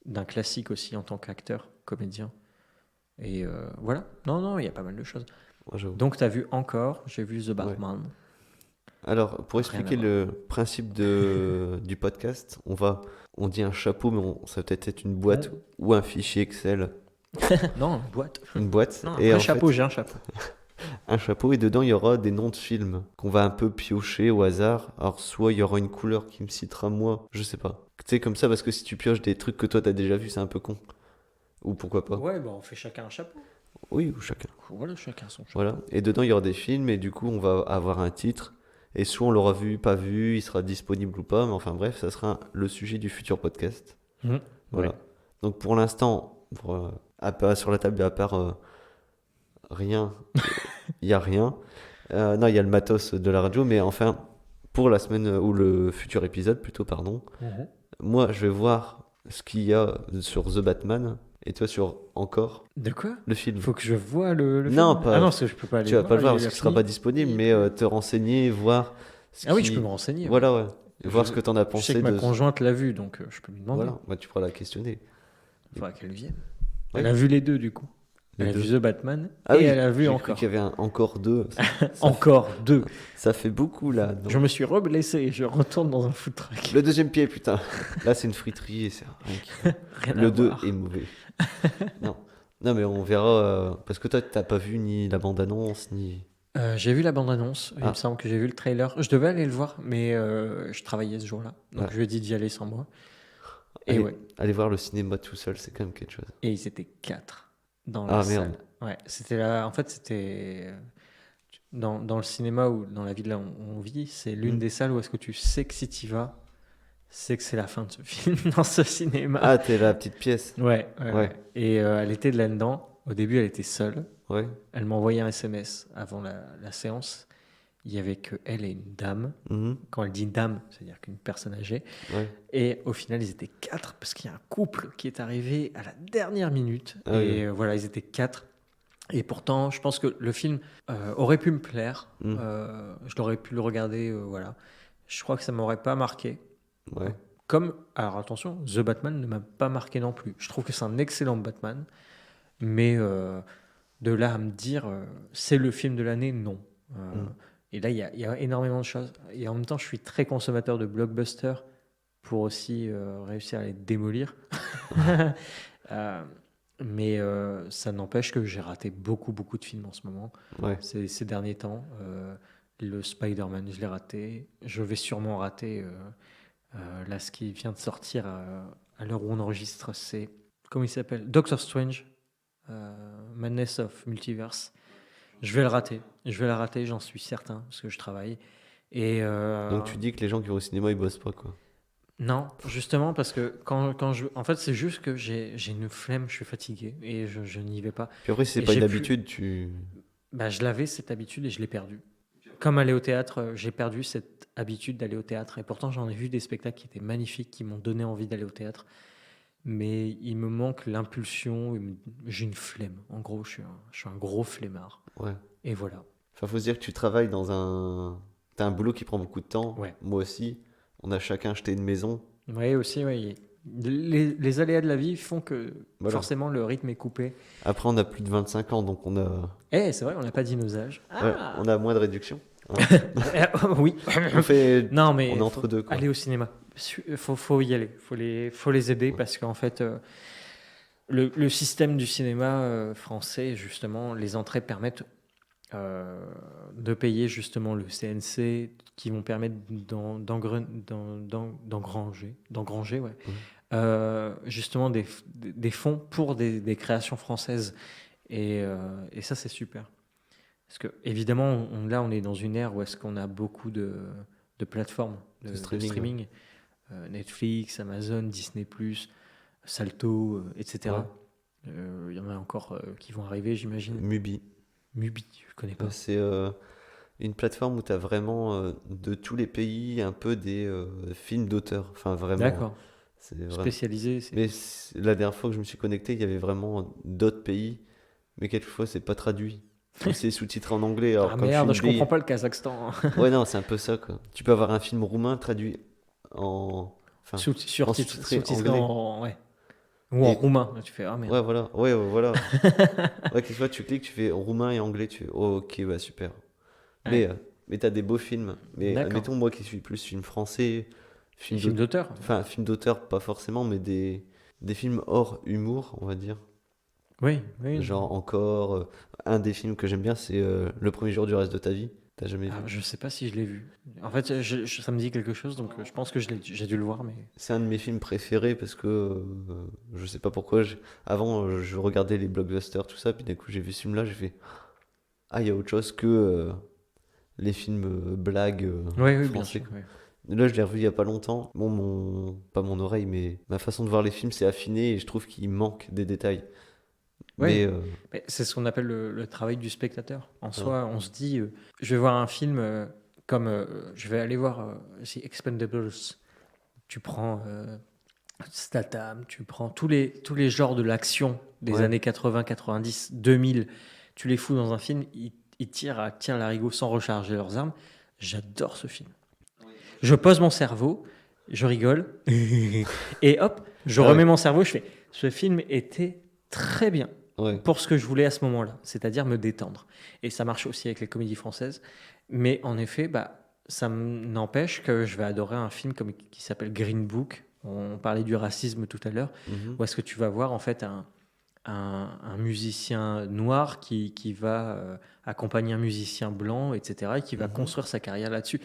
D'un classique aussi en tant qu'acteur, comédien. Et voilà. Non, non, il y a pas mal de choses.
Ouais, j'avoue.
Donc, tu as vu encore, j'ai vu The Batman.
Alors, pour
Rien
expliquer
à voir.
le principe du podcast, on dit un chapeau, mais ça va peut-être être une boîte ou un fichier Excel,
Non, une boîte.
une boîte.
Non,
Et
un
en
chapeau,
fait,
j'ai un chapeau.
un chapeau, et dedans, il y aura des noms de films qu'on va un peu piocher au hasard. Alors, soit il y aura une couleur qui me citera moi, je sais pas. Tu sais, comme ça, parce que si tu pioches des trucs que toi t'as déjà vu, c'est un peu con. Ou pourquoi pas.
Ouais, bah on fait chacun un chapeau.
Oui, ou chacun.
Voilà, chacun son chapeau.
Voilà. Et dedans, il y aura des films, et du coup, on va avoir un titre. Et soit on l'aura vu, pas vu, il sera disponible ou pas, mais enfin bref, ça sera le sujet du futur podcast.
Mhm.
Voilà.
Ouais.
Donc pour l'instant, sur la table, à part rien, il n'y a rien. Non, il y a le matos de la radio, mais enfin, pour la semaine ou le futur épisode, plutôt, pardon,
Mhm.
moi je vais voir ce qu'il y a sur The Batman, et toi sur encore
De quoi?
le film.
Faut que je vois le
Non,
film.
pas-
Ah non, parce que je peux pas aller
Tu vas
voir,
pas le voir
il
parce
a
qu'il sera
fini.
pas disponible,
Il
mais
est
te renseigner, voir ce
Ah oui,
qui-
je peux me renseigner.
Voilà, ouais.
Je-
Voir ce que t'en as
Je sais
pensé
que ma
de.
conjointe l'a vu, donc je peux lui demander.
Voilà, bah, tu pourras la questionner.
Il faudra qu'elle vienne.
Ouais.
Elle a vu les deux, du coup.
Les
Elle a
deux.
vu The Batman
Ah
et
oui,
elle a vu
j'ai cru
encore.
qu'il y avait encore deux.
Encore deux.
Ça fait beaucoup là. donc.
Je me suis reblessé. Je retourne dans un food truck.
Le deuxième pied, putain. Là, c'est une friterie et c'est rien qui-
Rien à
Le 2
voir.
est mauvais. Non. Non, mais on verra. Parce que toi, t'as pas vu ni la bande-annonce, ni.
J'ai vu la bande-annonce. Il
Ah.
me semble que j'ai vu le trailer. Je devais aller le voir, mais je travaillais ce jour-là. Donc
Ouais.
je lui ai dit d'y aller sans moi. Et
Allez,
ouais.
aller voir le cinéma tout seul, c'est quand même quelque chose.
Et ils étaient 4 dans la
Ah,
salle.
merde.
Ouais, c'était là. En fait, c'était dans le cinéma ou dans la ville là où on vit, c'est l'une
Mm.
des salles où est-ce que tu sais que si tu vas, c'est que c'est la fin de ce film dans ce cinéma.
Ah, t'es la petite pièce.
Ouais, ouais,
Ouais.
ouais. Et elle était de là-dedans. Au début, elle était seule.
Ouais.
Elle m'a envoyé un SMS avant la séance. Il y avait que elle et une dame.
Mhm.
Quand elle dit dame, c'est-à-dire qu'une personne âgée.
Ouais.
Et au final, ils étaient 4 parce qu'il y a un couple qui est arrivé à la dernière minute.
Ah
et
oui.
voilà, ils étaient 4. Et pourtant, je pense que le film aurait pu me plaire.
Mm.
Je l'aurais pu le regarder. Voilà. Je crois que ça m'aurait pas marqué.
Ouais.
Comme, alors attention, The Batman ne m'a pas marqué non plus. Je trouve que c'est un excellent Batman. Mais de là à me dire, c'est le film de l'année, non.
Mm.
Et là, il y a énormément de choses. Et en même temps, je suis très consommateur de blockbusters pour aussi réussir à les démolir. Mais ça n'empêche que j'ai raté beaucoup, beaucoup de films en ce moment.
Ouais.
Ces derniers temps. Le Spider-Man, je l'ai raté. Je vais sûrement rater là ce qui vient de sortir à l'heure où on enregistre. C'est, comment il s'appelle? Doctor Strange. Madness of Multiverse. Je vais le rater. Je vais la rater, j'en suis certain, parce que je travaille. Et
Donc tu dis que les gens qui vont au cinéma, ils bossent pas, quoi.
Non, justement, parce que en fait, c'est juste que j'ai une flemme, je suis fatigué et je n'y vais pas.
Puis après, si c'est
Et
pas une
j'ai plus.
habitude, tu.
Bah, je l'avais cette habitude et je l'ai perdue. Comme aller au théâtre, j'ai perdu cette habitude d'aller au théâtre. Et pourtant, j'en ai vu des spectacles qui étaient magnifiques, qui m'ont donné envie d'aller au théâtre. Mais il me manque l'impulsion, j'ai une flemme. En gros, je suis un gros flemmard.
Ouais.
Et voilà.
Enfin, faut se dire que tu travailles dans un. T'as un boulot qui prend beaucoup de temps.
Ouais.
Moi aussi. On a chacun acheté une maison.
Oui, aussi, oui. Les aléas de la vie font que
Voilà.
forcément le rythme est coupé.
Après, on a plus de 25 ans, donc on a.
Eh, c'est vrai, on n'a pas dit nos âges.
Ouais,
Ah.
on a moins de réduction. Hein.
Oui.
On fait.
Non,
On
mais
est
faut
entre deux, quoi.
aller au cinéma. Faut y aller. Faut les aider parce qu'en fait, le système du cinéma français, justement, les entrées permettent euh, de payer justement le CNC qui vont permettre d'engranger, ouais,
Mhm.
justement des fonds pour des créations françaises. Et ça, c'est super. Parce que, évidemment, là, on est dans une ère où est-ce qu'on a beaucoup de plateformes
De
de
streaming. Ouais.
streaming. Netflix, Amazon, Disney+, Salto,
Ouais.
etc. Il y en a encore qui vont arriver, j'imagine.
Mubi.
Mubi, je connais pas.
C'est une plateforme où tu as vraiment de tous les pays un peu des films d'auteur. Enfin, vraiment.
D'accord.
C'est vraiment.
Spécialisé,
Mais la dernière fois que je me suis connecté, il y avait vraiment d'autres pays, mais quelquefois c'est pas traduit. Ou c'est sous-titré en anglais. Alors,
Ah
comme
merde,
je
je
suis une
comprends
bille.
pas le Kazakhstan.
Ouais, non, c'est un peu ça, quoi. Tu peux avoir un film roumain traduit en. Enfin, en sous-titré
Sous-titré
anglais.
ouais. Ou en
Et
roumain. Tu fais, ah merde.
ouais, voilà. Ouais, voilà. Ouais, quelquefois tu cliques, tu fais roumain et anglais, tu fais oh, ok, bah super. Mais,
Ouais.
euh, mais t'as des beaux films. Mais
D'accord.
admettons, moi qui suis plus film français,
Les
film
films
d'auteur,
d'auteur.
enfin, film d'auteur, pas forcément, mais des films hors humour, on va dire.
Oui, oui.
Genre encore, un des films que j'aime bien, c'est Le premier jour du reste de ta vie. T'as jamais
Ah,
vu?
je sais pas si je l'ai vu. En fait, ça me dit quelque chose, donc je pense que j'ai dû le voir, mais.
C'est un de mes films préférés parce que je sais pas pourquoi. Avant, je regardais les blockbusters, tout ça, puis d'un coup, j'ai vu ce film-là, j'ai fait ah, il y a autre chose que les films blagues
Oui, oui, bien
français,
sûr.
quoi.
Ouais.
Là, je l'ai revu il y a pas longtemps. Bon, pas mon oreille, mais ma façon de voir les films s'est affinée et je trouve qu'il manque des détails.
Ouais,
Mais
mais c'est ce qu'on appelle le travail du spectateur. En
hein,
soi, on se dit, je vais voir un film comme je vais aller voir The Expendables. Tu prends Statham, tu prends tous les genres de l'action des
ouais,
années 80, 90, 2000, tu les fous dans un film, ils tirent à tir larigot sans recharger leurs armes. J'adore ce film. Je pose mon cerveau, je rigole, et hop, je
ah ouais,
remets mon cerveau, je fais, ce film était très bien
ouais,
pour ce que je voulais à ce moment-là, c'est-à-dire me détendre. Et ça marche aussi avec les comédies françaises. Mais en effet, bah, ça n'empêche que je vais adorer un film qui s'appelle Green Book. On parlait du racisme tout à l'heure.
mhm,
Où est-ce que tu vas voir en fait un musicien noir qui va accompagner un musicien blanc, etc., et qui va
mhm,
construire sa carrière là-dessus.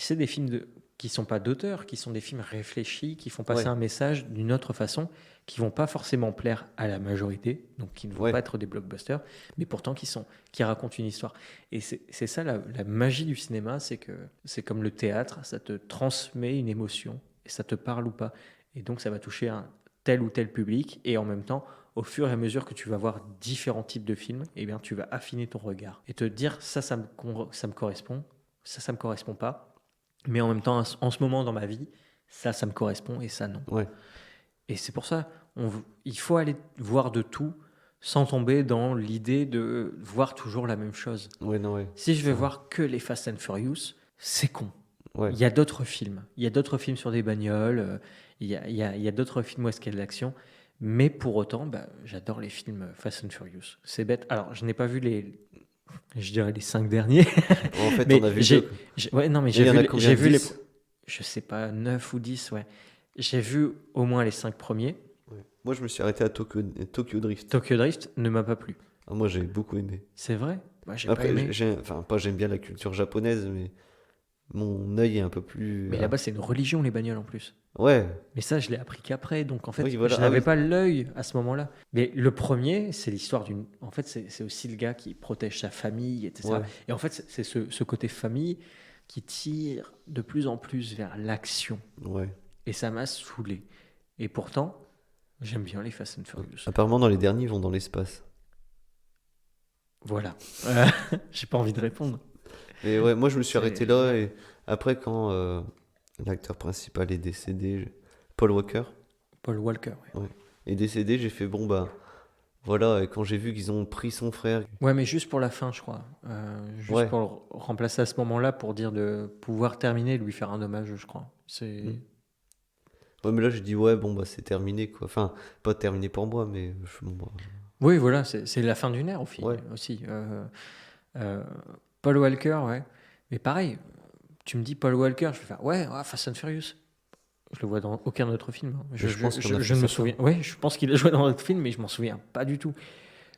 C'est des films qui sont pas d'auteur, qui sont des films réfléchis, qui font passer
ouais,
un message d'une autre façon, qui vont pas forcément plaire à la majorité, donc qui ne vont
ouais,
pas être des blockbusters, mais pourtant qui racontent une histoire. Et c'est ça la magie du cinéma, c'est que c'est comme le théâtre, ça te transmet une émotion, et ça te parle ou pas. Et donc ça va toucher un tel ou tel public, et en même temps, au fur et à mesure que tu vas voir différents types de films, eh bien, tu vas affiner ton regard et te dire ça me correspond, ça me correspond pas. Mais en même temps, en ce moment dans ma vie, ça me correspond et ça non.
ouais,
Et c'est pour ça, il faut aller voir de tout sans tomber dans l'idée de voir toujours la même chose.
ouais, non, ouais,
Si je vais
ça,
voir que les Fast and Furious, c'est con.
ouais,
Il y a d'autres films. Il y a d'autres films sur des bagnoles. Il y a d'autres films où est-ce qu'il y a de l'action. Mais pour autant, bah, j'adore les films Fast and Furious. C'est bête. Alors, je n'ai pas vu je dirais les 5 derniers.
en fait, on
Mais
a vu deux, quoi.
ouais, non, mais
Et il y en a combien?
j'ai vu
10?
je sais pas, 9 ou 10, ouais. J'ai vu au moins les 5 premiers.
Ouais. Moi, je me suis arrêté à Tokyo Drift.
Tokyo Drift ne m'a pas plu.
Ah, moi, j'ai beaucoup aimé.
C'est vrai? Moi, j'ai pas
Après,
aimé.
enfin, pas j'aime bien la culture japonaise, mais mon œil est un peu plus.
Mais là-bas, c'est une religion, les bagnoles en plus.
Ouais,
Mais ça, je l'ai appris qu'après. Donc, en fait,
oui, voilà.
je
Ah
n'avais
oui,
pas l'œil à ce moment-là. Mais le premier, c'est l'histoire d'une. En fait, c'est aussi le gars qui protège sa famille, etc.
ouais,
Et en fait, c'est ce côté famille qui tire de plus en plus vers l'action.
ouais.
Et ça m'a saoulé. Et pourtant, j'aime bien les Fast and Furious.
Apparemment, dans les derniers, ils vont dans l'espace.
Voilà. J'ai pas envie de répondre.
Mais ouais, moi, je me suis
C'est-
arrêté là. Et après, quand l'acteur principal est décédé, Paul Walker
Paul Walker, ouais.
est décédé, j'ai fait bon, bah voilà. Et quand j'ai vu qu'ils ont pris son frère,
Ouais, mais juste pour la fin, je crois. Juste
Ouais.
pour le remplacer à ce moment-là, pour dire de pouvoir terminer et lui faire un hommage, je crois. C'est...
ouais, mais là, j'ai dit ouais, bon, bah c'est terminé quoi. Enfin, pas terminé pour moi, mais bon, bah,
Oui, voilà, c'est la fin d'une ère
Ouais.
aussi. Euh, Paul Walker, ouais. Mais pareil, tu me dis Paul Walker, je vais faire ouais, Fast and Furious. Je le vois dans aucun autre film, hein.
je pense qu'on a fait
je ne me
ça,
souviens. Ouais, je pense qu'il a joué dans d'autres films, mais je m'en souviens pas du tout.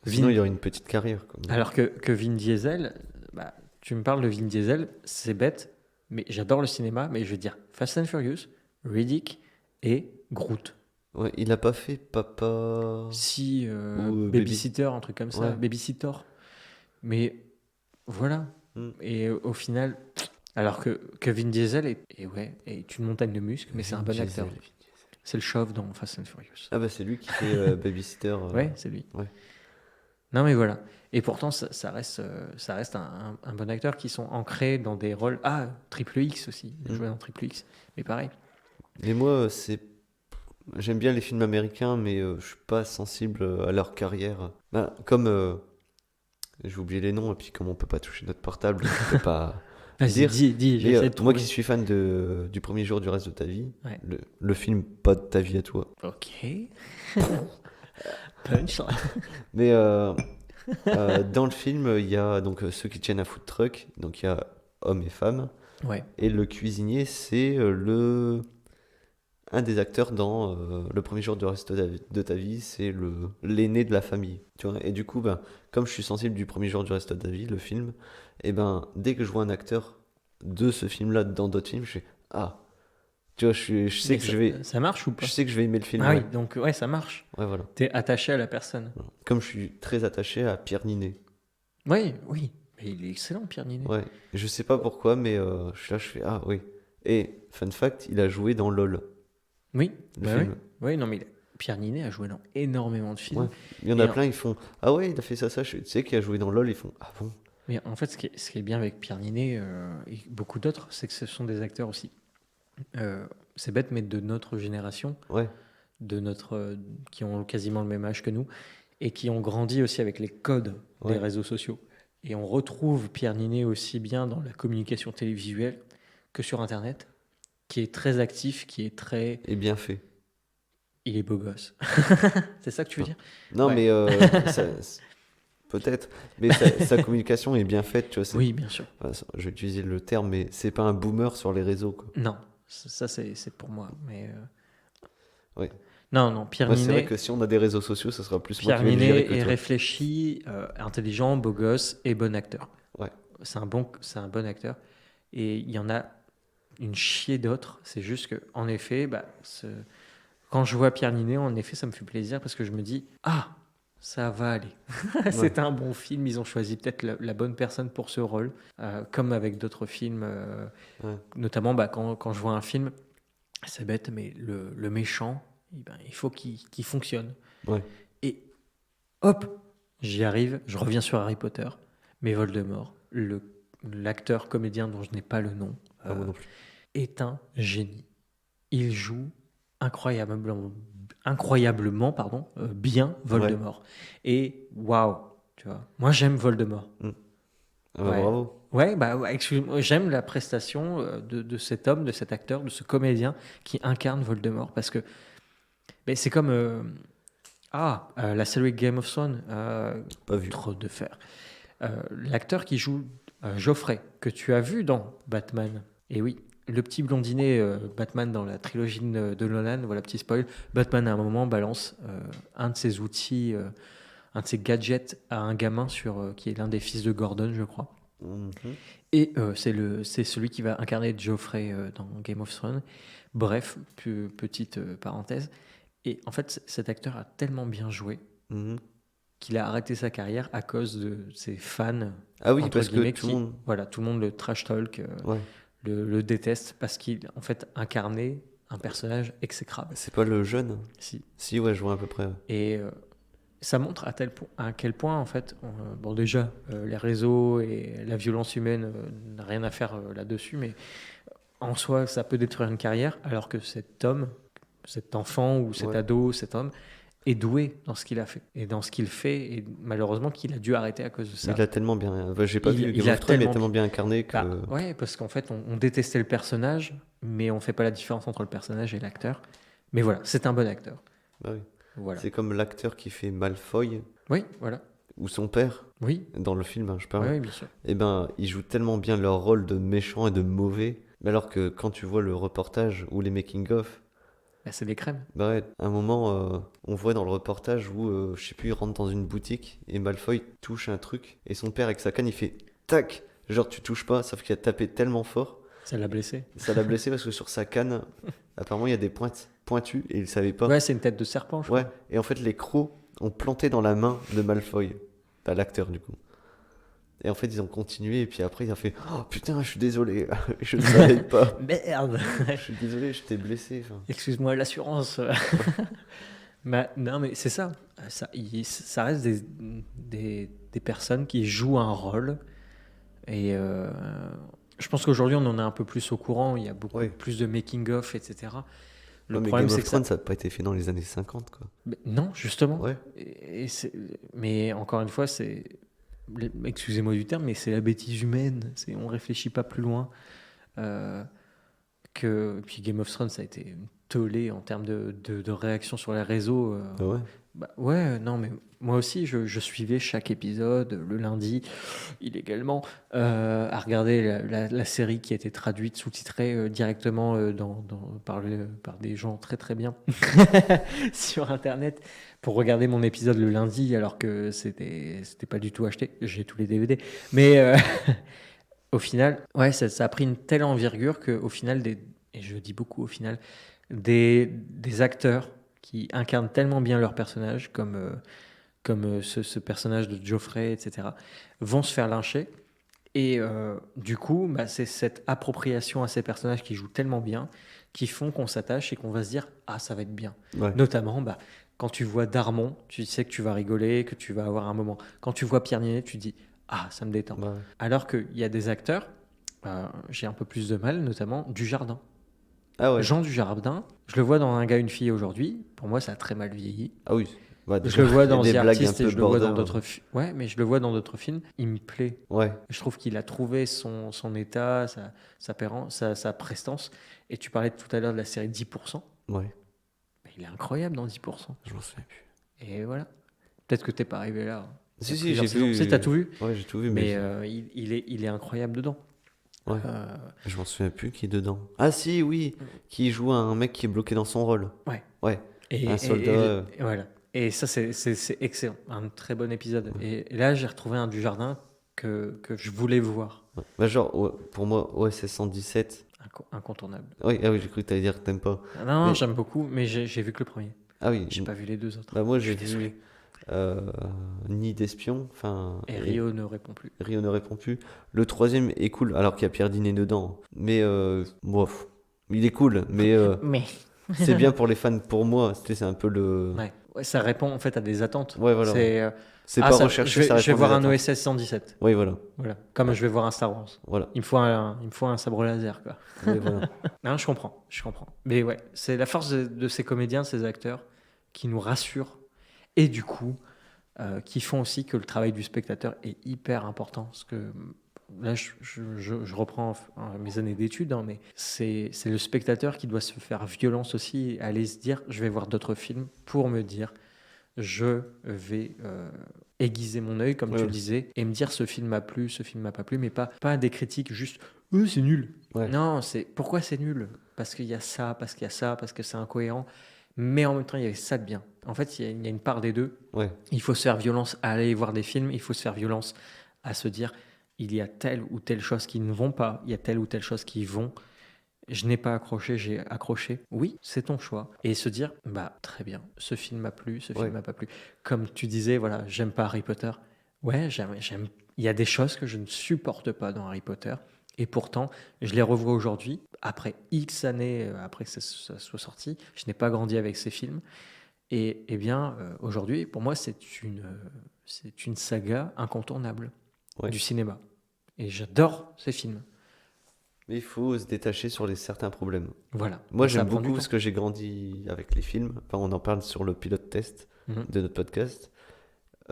sinon
Vin-
il y aurait une petite carrière quoi.
Alors que Vin Diesel, bah, tu me parles de Vin Diesel, c'est bête, mais j'adore le cinéma, mais je veux dire Fast and Furious, Riddick et Groot.
Ouais, il a pas fait Papa.
Si,
Ou,
Babysitter, un truc comme ça,
Ouais.
Babysitter. Mais voilà.
Mm.
Et au final, alors que Vin Diesel est une montagne de muscles, mais c'est un
Vin
bon
Diesel,
acteur.
Vin Diesel.
C'est le chauve dans Fast and Furious.
Ah bah c'est lui qui fait Babysitter.
Ouais, c'est lui.
ouais.
Non, mais voilà. Et pourtant, ça reste un bon acteur qui sont ancrés dans des rôles. Ah, Triple X aussi. Il a joué dans Triple X. Mais pareil.
Mais moi, j'aime bien les films américains, mais je suis pas sensible à leur carrière. Bah, comme j'ai oublié les noms, et puis comme on peut pas toucher notre portable, on peut pas
Vas-y,
dire.
dis,
Mais,
j'essaie de
moi
trouver.
qui suis fan du premier jour du reste de ta vie,
Ouais.
le film Pas de ta vie à toi.
Ok. Punch.
Mais dans le film, il y a donc ceux qui tiennent un food truck, donc il y a hommes et femmes,
Ouais.
et le cuisinier, c'est un des acteurs dans le premier jour du reste de ta vie, c'est l'aîné de la famille. Tu vois, et du coup, ben, comme je suis sensible du premier jour du reste de ta vie, le film, et ben, dès que je vois un acteur de ce film-là dans d'autres films, je fais ah, tu vois, je sais
Mais
que je vais,
ça marche ou pas?
je sais que je vais aimer le film.
Ah
ouais.
oui, donc ouais, ça marche.
Ouais, voilà.
T'es attaché à la personne.
Comme je suis très attaché à Pierre Ninet.
Oui, oui. Mais il est excellent, Pierre Ninet.
Ouais, je sais pas pourquoi, mais je suis là, je fais ah oui. Et fun fact, il a joué dans LOL,
Oui,
le
bah oui.
film.
Oui, non, mais Pierre Ninet a joué dans énormément de films.
Ouais. Il y en a
Et
plein, ils font ah ouais, il a fait ça, ça. Tu sais qu'il a joué dans LOL, ils font ah bon.
Mais en fait, ce qui est bien avec Pierre Ninet et beaucoup d'autres, c'est que ce sont des acteurs aussi. C'est bête, mais de notre génération,
Ouais,
qui ont quasiment le même âge que nous, et qui ont grandi aussi avec les codes des
Ouais.
réseaux sociaux. Et on retrouve Pierre Ninet aussi bien dans la communication télévisuelle que sur Internet, qui est très actif, qui est très...
et bien fait.
Il est beau gosse. C'est ça que tu veux dire?
Non,
Ouais.
mais peut-être, mais sa communication est bien faite, tu vois.
Oui, bien sûr.
Je vais utiliser le terme, mais c'est pas un boomer sur les réseaux, quoi.
Non, ça c'est pour moi. Mais
Ouais.
non, Pierre
Moi, c'est vrai
Ninet,
que si on a des réseaux sociaux, ça sera plus moi
Pierre
qui vais le gérer
Ninet
que
est
toi.
réfléchi, intelligent, beau gosse et bon acteur.
Ouais.
C'est un bon acteur. Et il y en a une chier d'autres. C'est juste que, en effet, quand je vois Pierre Ninet, en effet, ça me fait plaisir parce que je me dis ah, ça va aller. C'est un bon film. Ils ont choisi peut-être la bonne personne pour ce rôle, comme avec d'autres films.
Ouais.
Notamment, quand je vois un film, c'est bête, mais le méchant, il faut qu'il fonctionne.
Ouais.
Et hop, j'y arrive, je reviens sur Harry Potter, mais Voldemort, l'acteur comédien dont je n'ai pas le nom,
Pas moi non plus.
est un génie. Il joue incroyablement bien Voldemort. Et waouh, tu vois, moi j'aime Voldemort.
Ah bah,
Ouais.
bravo.
Ouais, excuse-moi, j'aime la prestation de cet homme, de cet acteur, de ce comédien qui incarne Voldemort. Parce que c'est comme la série Game of Thrones,
Pas vu.
trop de fer. L'acteur qui joue Geoffrey, que tu as vu dans Batman. Et oui, le petit blondinet Batman dans la trilogie de Nolan, voilà, petit spoil. Batman à un moment balance un de ses outils, un de ses gadgets à un gamin qui est l'un des fils de Gordon, je crois.
Mhm.
Et c'est celui qui va incarner Geoffrey dans Game of Thrones. Bref, petite parenthèse. Et en fait, cet acteur a tellement bien joué
Mhm.
qu'il a arrêté sa carrière à cause de ses fans.
Ah oui,
entre
parce que
guillemets,
tout le monde.
Voilà, tout le monde le trash talk,
Ouais.
le déteste parce qu'il en fait incarnait un personnage exécrable.
C'est pas le jeune?
Si.
Si, ouais, je vois à peu près. Ouais.
Et ça montre à quel point, en fait, bon, déjà, les réseaux et la violence humaine n'a rien à faire là-dessus, mais en soi, ça peut détruire une carrière, alors que cet homme, cet enfant ou cet
Ouais.
ado, cet homme, est doué dans ce qu'il a fait et dans ce qu'il fait, et malheureusement qu'il a dû arrêter à cause de ça.
Il a tellement bien. Enfin, j'ai pas vu
Il
Game
a
of Thrones, mais il a
tellement
tellement bien incarné que.
Bah, ouais, parce qu'en fait, on détestait le personnage, mais on fait pas la différence entre le personnage et l'acteur. Mais voilà, c'est un bon acteur.
Bah oui.
Voilà.
C'est comme l'acteur qui fait Malfoy,
Oui, voilà.
ou son père,
Oui,
dans le film, hein, je parle.
oui, bien sûr.
Eh ben, ils jouent tellement bien leur rôle de méchant et de mauvais. Mais alors que quand tu vois le reportage ou les making-of,
Bah, c'est des crèmes.
bah ouais, à un moment, on voit dans le reportage où, je sais plus, il rentre dans une boutique et Malfoy touche un truc et son père avec sa canne, il fait tac, genre tu touches pas, sauf qu'il a tapé tellement fort,
Ça l'a blessé.
ça l'a blessé parce que sur sa canne, apparemment il y a des pointes pointues et il savait pas.
Ouais, c'est une tête de serpent, je
Ouais,
crois.
et en fait les crocs ont planté dans la main de Malfoy, pas l'acteur du coup. Et en fait ils ont continué et puis après il a fait oh putain je suis désolé, je ne savais pas.
Merde.
Je suis désolé, je t'ai blessé. Enfin,
Excuse-moi, l'assurance. Bah, non, mais c'est ça. Ça reste des personnes qui jouent un rôle. Et je pense qu'aujourd'hui, on en est un peu plus au courant. Il y a beaucoup
Oui.
plus de making-of, etc. Le
ouais, mais
problème,
Game
c'est
of
que
Thrones ça n'a pas été fait dans les années 50 quoi.
Mais non, justement.
Ouais.
Mais encore une fois, excusez-moi du terme, mais c'est la bêtise humaine. On réfléchit pas plus loin. Puis Game of Thrones, ça a été une tollée en termes de réaction sur les réseaux.
Ah ouais.
Bah, ouais, non, mais moi aussi, je suivais chaque épisode le lundi, illégalement, à regarder la série qui a été traduite, sous-titrée directement par des gens très très bien sur Internet, pour regarder mon épisode le lundi, alors que c'était pas du tout acheté. J'ai tous les DVD. Mais au final, ouais, ça a pris une telle envergure qu'au final, et je dis beaucoup au final, des acteurs qui incarnent tellement bien leur personnage, comme ce personnage de Geoffrey, etc., vont se faire lyncher. Et du coup, bah, c'est cette appropriation à ces personnages qui jouent tellement bien, qui font qu'on s'attache et qu'on va se dire « Ah, ça va être bien
Ouais. ».
Notamment, bah, quand tu vois Darmon, tu sais que tu vas rigoler, que tu vas avoir un moment. Quand tu vois Pierre Ninet, tu te dis « Ah, ça me détend ».
Ouais.
Alors qu'il y a des acteurs, j'ai un peu plus de mal, notamment Dujardin.
Ah ouais.
Jean Dujardin, je le vois dans Un gars, une fille aujourd'hui. Pour moi, ça a très mal vieilli.
Ah oui. Bah,
Je le vois
il y a
dans
des
The
blagues un
Artist et
peu
je le vois dans
border.
d'autres films. Ouais, mais je le vois dans d'autres films. Il me plaît.
Ouais.
Je trouve qu'il a trouvé son état, sa prestance. Et tu parlais tout à l'heure de la série 10%.
Ouais.
Mais il est incroyable dans 10%.
Je m'en souviens plus.
Et voilà. Peut-être que t'es pas arrivé là. Il y a
Si,
plusieurs
j'ai
saisons.
vu.
Tu sais, t'as tout vu.
Ouais, j'ai tout vu,
Mais
mais.
il est incroyable dedans.
Ouais.
Euh,
Je m'en souviens plus qui est dedans. Ah si, oui. Qui joue un mec qui est bloqué dans son rôle.
Ouais.
Ouais.
Et,
Un soldat.
et voilà. Et ça, c'est excellent. Un très bon épisode. Et là, j'ai retrouvé un Dujardin que je voulais voir.
Ouais. Bah, genre, ouais, pour moi, OSS 117.
Incontournable.
Oui, ah oui, j'ai cru que t'allais dire que t'aimes pas.
Ah non,
Mais-
j'aime beaucoup, mais j'ai vu que le premier.
Ah oui.
J'ai pas vu les deux autres.
Bah moi,
Je
j'ai
suis désolé.
vu Nid d'espion. Enfin.
Et Rio ne répond plus.
Rio ne répond plus. Le troisième est cool, alors qu'il y a Pierre Dinet dedans. Mais, bof. Il est cool, mais
Mais.
c'est bien pour les fans. Pour moi, c'est un peu le.
Ouais. Ouais, ça répond en fait à des attentes.
Ouais, voilà.
C'est
C'est pas
ça,
recherché, ça
je vais
répond
voir
à
un
des attentes.
OSS 117.
Oui, voilà.
Voilà. Comme je vais voir un Star Wars.
Voilà.
Il me faut un sabre laser, quoi.
Oui, voilà.
Non, je comprends. Mais ouais, c'est la force de ces comédiens, ces acteurs, qui nous rassurent et du coup, qui font aussi que le travail du spectateur est hyper important. Parce que là, je reprends mes années d'études, hein, mais c'est le spectateur qui doit se faire violence aussi, et aller se dire, je vais voir d'autres films pour me dire, je vais aiguiser mon œil, comme tu
Ouais.
le disais, et me dire ce film m'a plu, ce film m'a pas plu, mais pas des critiques juste c'est nul.
Ouais.
Non, c'est pourquoi c'est nul? Parce qu'il y a ça, parce qu'il y a ça, parce que c'est incohérent. Mais en même temps, il y avait ça de bien. En fait, il y a une part des deux.
Ouais.
Il faut se faire violence à aller voir des films, il faut se faire violence à se dire il y a telle ou telle chose qui ne vont pas, il y a telle ou telle chose qui vont. Je n'ai pas accroché, j'ai accroché. Oui, c'est ton choix. Et se dire, bah très bien, ce film m'a plu, ce film
Ouais.
m'a pas plu. Comme tu disais, voilà, j'aime pas Harry Potter. Ouais, j'aime. Il y a des choses que je ne supporte pas dans Harry Potter. Et pourtant, je les revois aujourd'hui, après X années, après que ça soit sorti. Je n'ai pas grandi avec ces films. Et eh bien, aujourd'hui, pour moi, c'est une saga incontournable
Ouais.
du cinéma. Et j'adore ces films.
Mais il faut se détacher sur certains problèmes.
Voilà.
Moi,
Et ça
j'aime
prend du
beaucoup
temps.
parce que j'ai grandi avec les films. Enfin, on en parle sur le pilote test
Mhm.
de notre podcast.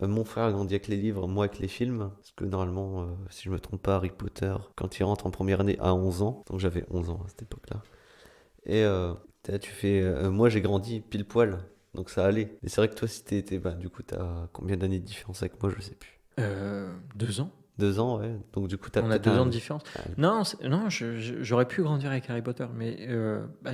Mon frère a grandi avec les livres, moi avec les films. Parce que normalement, si je me trompe pas, Harry Potter, quand il rentre en première année, à 11 ans. Donc j'avais 11 ans à cette époque-là. Et tu fais. Moi, j'ai grandi pile poil. Donc ça allait. Et c'est vrai que toi, si t'étais. Bah, du coup, t'as combien d'années de différence avec moi? Je sais plus.
2 ans.
2 ans, ouais. Donc du coup, t'as
On a
peut-être
2 ans de
un.
différence.
un-
Non, non, j'aurais pu grandir avec Harry Potter, mais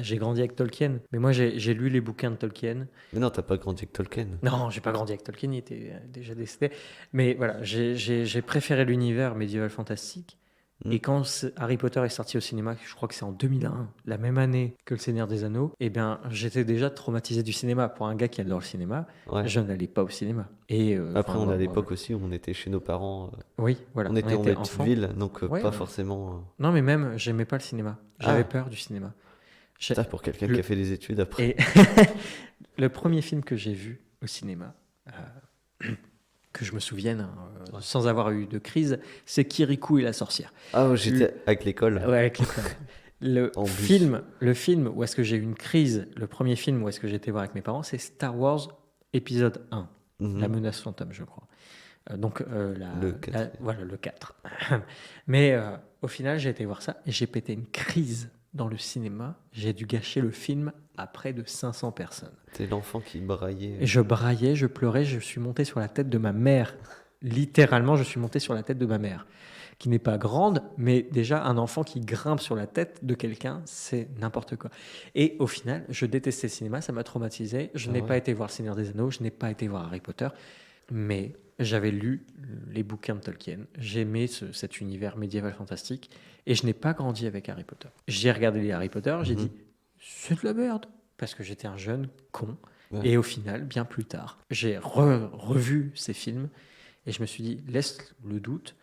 j'ai grandi avec Tolkien. Mais moi, j'ai lu les bouquins de Tolkien.
Mais non, t'as pas grandi avec Tolkien.
Non, j'ai pas grandi avec Tolkien, il était déjà décédé. Mais voilà, j'ai préféré l'univers médiéval fantastique.
Hmm.
Et quand Harry Potter est sorti au cinéma, je crois que c'est en 2001, la même année que Le Seigneur des Anneaux, eh bien, j'étais déjà traumatisé du cinéma. Pour un gars qui adore le cinéma,
Ouais.
je n'allais pas au cinéma. Et
Après, on est à
voilà.
l'époque aussi où on était chez nos parents.
Oui, voilà,
On
on
était en
était enfants.
ville, donc
Ouais,
pas
ouais.
forcément.
Non, mais même, j'aimais pas le cinéma. J'avais
Ah,
peur du cinéma. J'ai-
ça pour quelqu'un
le-
qui a fait des études après.
Et le premier film que j'ai vu au cinéma, que je me souvienne, hein,
Ouais.
sans avoir eu de crise, c'est Kirikou et la sorcière.
Ah, ouais, j'étais avec l'école
Ouais, avec l'école.
en bus.
Le film où est-ce que j'ai eu une crise, le premier film où est-ce que j'étais voir avec mes parents, c'est Star Wars épisode 1,
Mhm.
La menace fantôme, je crois. Donc,
Le 4.
voilà, le 4. Mais au final, j'ai été voir ça et j'ai pété une crise dans le cinéma. J'ai dû gâcher le film à près de 500 personnes.
T'es l'enfant qui braillait.
Et je braillais, je pleurais, je suis monté sur la tête de ma mère. Littéralement, je suis monté sur la tête de ma mère, qui n'est pas grande, mais déjà un enfant qui grimpe sur la tête de quelqu'un, c'est n'importe quoi. Et au final, je détestais le cinéma, ça m'a traumatisé. Je
Ah
n'ai
ouais.
pas été voir Le Seigneur des Anneaux, je n'ai pas été voir Harry Potter, mais j'avais lu les bouquins de Tolkien. J'aimais cet univers médiéval fantastique, et je n'ai pas grandi avec Harry Potter. J'ai regardé les Harry Potter, j'ai
Mhm.
dit, c'est de la merde, parce que j'étais un jeune con.
Ouais.
Et au final, bien plus tard, j'ai revu ces films et je me suis dit, laisse le doute.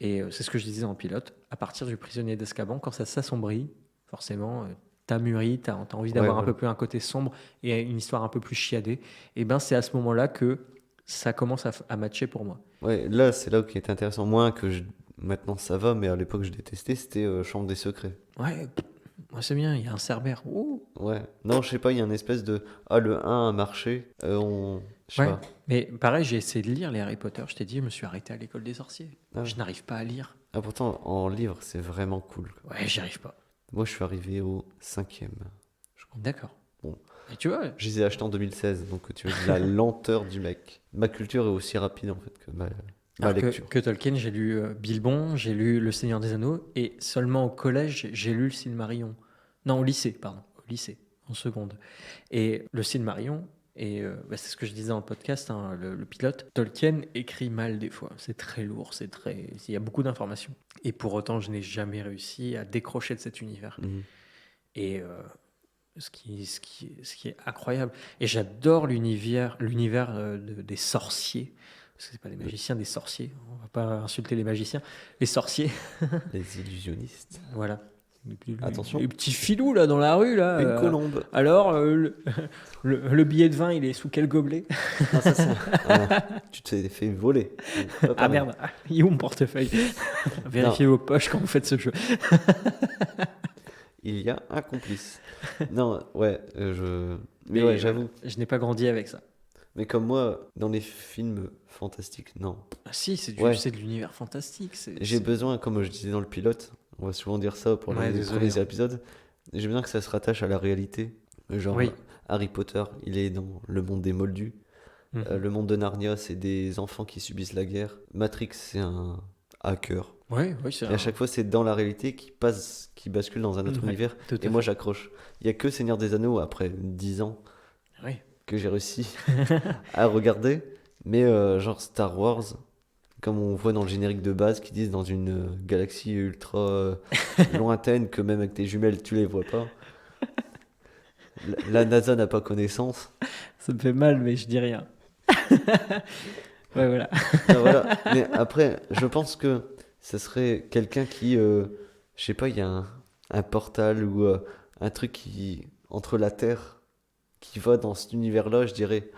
Et c'est ce que je disais en pilote. À partir du Prisonnier d'Azkaban, quand ça s'assombrit, forcément, t'as mûri, t'as envie d'avoir
Ouais,
un peu plus un côté sombre et une histoire un peu plus chiadée. Et ben c'est à ce moment-là que ça commence à matcher pour moi.
Ouais, là, c'est là qui est intéressant. Moi, maintenant ça va, mais à l'époque je détestais, c'était Chambre des secrets.
Ouais, moi c'est bien, il y a un Cerbère. Ouh.
Ouais. Non, je sais pas, il y a une espèce de. Ah, le 1 a marché. Je sais
Ouais.
pas.
Mais pareil, j'ai essayé de lire les Harry Potter. Je t'ai dit, je me suis arrêté à l'école des sorciers.
Ah ouais.
Je n'arrive pas à lire.
Ah, pourtant, en livre, c'est vraiment cool.
Ouais, j'y arrive pas.
Moi, je suis arrivé au 5e.
D'accord.
Bon.
Et tu vois,
Je les ai achetés en 2016, donc tu vois la lenteur du mec. Ma culture est aussi rapide en fait que ma
alors
lecture.
que Tolkien, j'ai lu Bilbon, j'ai lu Le Seigneur des Anneaux, et seulement au collège, j'ai lu le Silmarillion. Non, au lycée, pardon, au lycée, en seconde. Et le Silmarillion, et c'est ce que je disais dans le podcast, hein, le pilote, Tolkien écrit mal des fois. C'est très lourd, il y a beaucoup d'informations. Et pour autant, je n'ai jamais réussi à décrocher de cet univers.
Mhm.
Et ce qui est incroyable. Et j'adore l'univers des sorciers. Parce que c'est pas des magiciens, des sorciers. On va pas insulter les magiciens. Les sorciers,
Les illusionnistes.
voilà.
Attention.
Les petits filous là dans la rue là.
Une colombe.
Alors, le billet de vin, il est sous quel gobelet?
Ah, ça, c'est- Ah, tu t'es fait voler. Pas
Ah
pareil.
merde, il est où mon portefeuille? Vérifiez vos poches quand vous faites ce jeu.
Il y a un complice. Non, ouais, Mais
Mais
ouais, j'avoue.
Je n'ai pas grandi avec ça.
Mais comme moi, dans les films fantastiques, non.
Ah si,
Ouais.
c'est de l'univers fantastique.
J'ai besoin, comme je disais dans le pilote, on va souvent dire ça pour
Ouais,
les
désolé,
premiers
hein.
épisodes, j'ai besoin que ça se rattache à la réalité. Genre,
Oui.
Harry Potter, il est dans le monde des Moldus.
Mhm.
Le monde de Narnia, c'est des enfants qui subissent la guerre. Matrix, c'est un hacker.
Oui, c'est
Et à chaque fois, c'est dans la réalité qui bascule dans un autre
Ouais,
univers.
tout à
Et moi,
fait.
j'accroche. Il y a que Seigneur des Anneaux, après 10 ans,
Oui.
que j'ai réussi à regarder. Mais genre Star Wars, comme on voit dans le générique de base, qui disent dans une galaxie ultra lointaine, que même avec tes jumelles, tu les vois pas. La NASA n'a pas connaissance.
Ça me fait mal, mais je dis rien. Ouais, voilà.
Ah, voilà. Mais après, je pense que ce serait quelqu'un qui je sais pas, il y a un portal ou un truc qui entre la Terre qui va dans cet univers-là, je dirais.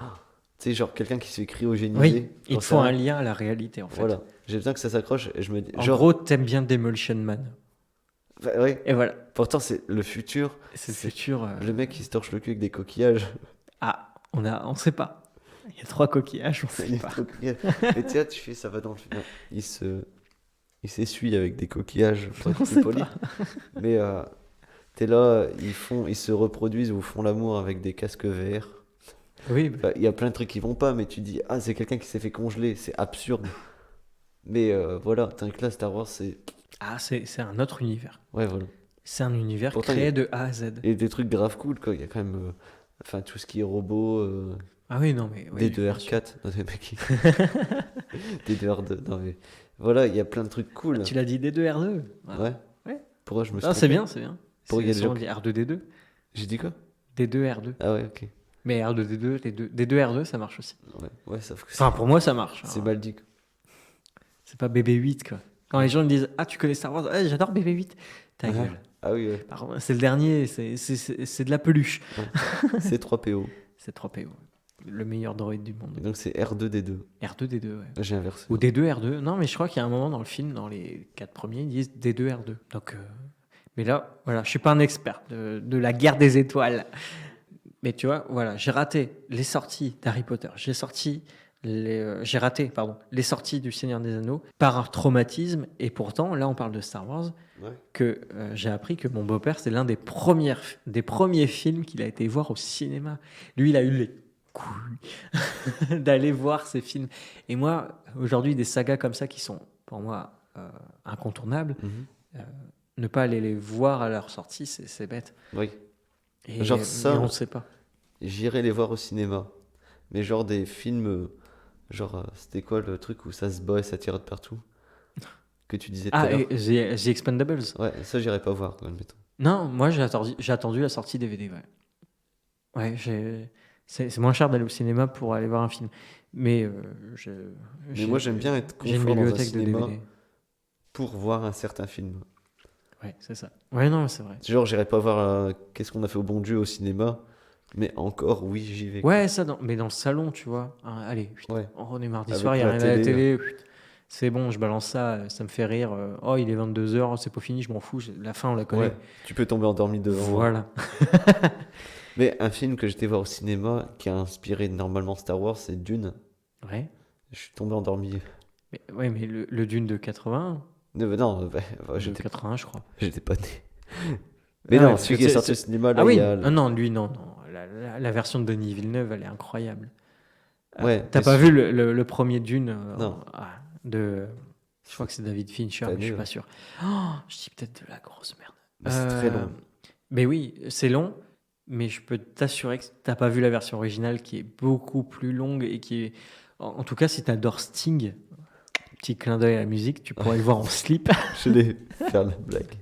Tu sais, genre quelqu'un qui se fait
Oui,
cryogéniser,
il
j'en
te
sais
faut un
rien.
lien à la réalité, en fait.
Voilà, j'ai besoin que ça s'accroche et je me dis,
En
genre,
gros, t'aimes bien Demolition Man.
ouais,
Et voilà,
pourtant c'est le futur,
c'est le
c'est
futur.
le mec qui se torche le cul avec des coquillages.
Ah, on sait pas. Il y a 3 coquillages, on sait
Les
pas.
coquillages. Et tu sais, tu fais, ça va dans le film. Il s'essuie avec des coquillages pour être
On
plus
sait
poli.
pas.
Mais t'es là, ils se reproduisent ou font l'amour avec des casques verts.
Oui, bah,
Enfin, il y a plein de trucs qui vont pas, mais tu dis, ah, c'est quelqu'un qui s'est fait congeler, c'est absurde. Mais voilà, tandis que là, Star Wars, c'est.
c'est un autre univers.
Ouais, voilà.
C'est un univers
Pourtant,
créé de A à Z.
il y a des trucs grave cool, quoi. Il y a quand même. Enfin, tout ce qui est robot.
Ah oui, non, mais oui, bien sûr.
D2R4. Non, mais mec, D2R2. Non, mais. Voilà, il y a plein de trucs cool.
Tu l'as dit D2R2.
Ouais.
Ouais.
Pourquoi je me suis
Ah, c'est
trompé
bien, c'est bien.
Pour- il y a
C'est
des gens
souvent dit R2D2.
J'ai dit quoi?
D2R2.
Ah ouais, ok.
Mais R2D2, D2R2, ça marche aussi.
Ouais, ouais, sauf que
Enfin, pour moi, ça marche.
c'est
hein.
mal dit.
C'est pas BB8, quoi. Quand les gens me disent Ah, tu connais Star Wars? Ouais, j'adore BB8. Ta
Ah.
gueule.
Ah oui, ouais.
Par contre, c'est le dernier, c'est de la peluche.
C'est 3PO.
C'est 3PO. Le meilleur droïde du
Et
monde.
donc c'est R2D2.
R2D2, ouais.
J'ai inversé.
Ou D2R2. Non, mais je crois qu'il y a un moment dans le film, dans les 4 premiers, ils disent D2R2. Donc, mais là, voilà, je suis pas un expert de la guerre des étoiles. Mais tu vois, voilà, j'ai raté les sorties d'Harry Potter. J'ai raté, pardon, les sorties du Seigneur des Anneaux par un traumatisme. Et pourtant, là, on parle de Star Wars,
Ouais.
que j'ai appris que mon beau-père, c'est l'un des premiers films qu'il a été voir au cinéma. Lui, il a eu les couilles d'aller voir ces films. Et moi, aujourd'hui, des sagas comme ça qui sont, pour moi, incontournables,
Mhm.
ne pas aller les voir à leur sortie, c'est bête.
Oui.
Et,
Genre
mais
ça,
on ne sait pas.
j'irai les voir au cinéma. Mais genre des films. Genre, c'était quoi le truc où ça se bat et ça tire de partout? Que tu disais tout à
Ah,
l'heure.
et The Expendables.
Ouais, ça j'irai pas voir, admettons.
Non, moi j'ai attendu la sortie DVD. Ouais, ouais c'est moins cher d'aller au cinéma pour aller voir un film. Mais
Mais moi j'aime bien être
j'ai une
confort dans un
bibliothèque de
cinéma
DVD.
pour voir un certain film.
Ouais, c'est ça. Ouais, non, c'est vrai.
Genre, j'irai pas voir Qu'est-ce qu'on a fait au bon Dieu au cinéma. Mais encore, oui, j'y vais.
Ouais, ça, mais dans le salon, tu vois. Hein, allez, putain,
Ouais.
on est mardi
Avec
soir, il n'y a
la
rien à la
télé,
télé. Putain, c'est bon, je balance ça, ça me fait rire. Oh, il est 22h, c'est pas fini, je m'en fous. La fin, on la connaît.
Ouais. Tu peux tomber endormi devant.
Voilà.
Mais un film que j'étais voir au cinéma qui a inspiré normalement Star Wars, c'est Dune.
Ouais.
Je suis tombé endormi.
Mais, ouais, mais le Dune de 81,
Non,
de
j'étais
81, je crois.
pas né. Mais
Ah
non,
ouais, parce
celui
que
qui est sorti au cinéma, là,
Ah
il
oui,
y a.
ah non, lui, non, non. La version de Denis Villeneuve, elle est incroyable.
Ouais,
T'as
mais
pas vu le premier Dune
Non.
de. Je crois que c'est David Fincher,
Pas
mais je suis
nul.
pas sûr. Oh, je dis peut-être de la grosse merde.
Mais c'est très long.
Mais oui, c'est long, mais je peux t'assurer que t'as pas vu la version originale qui est beaucoup plus longue et qui est. En tout cas, si t'adores Sting, petit clin d'œil à la musique, tu pourrais le voir en slip.
Je l'ai faire la blague.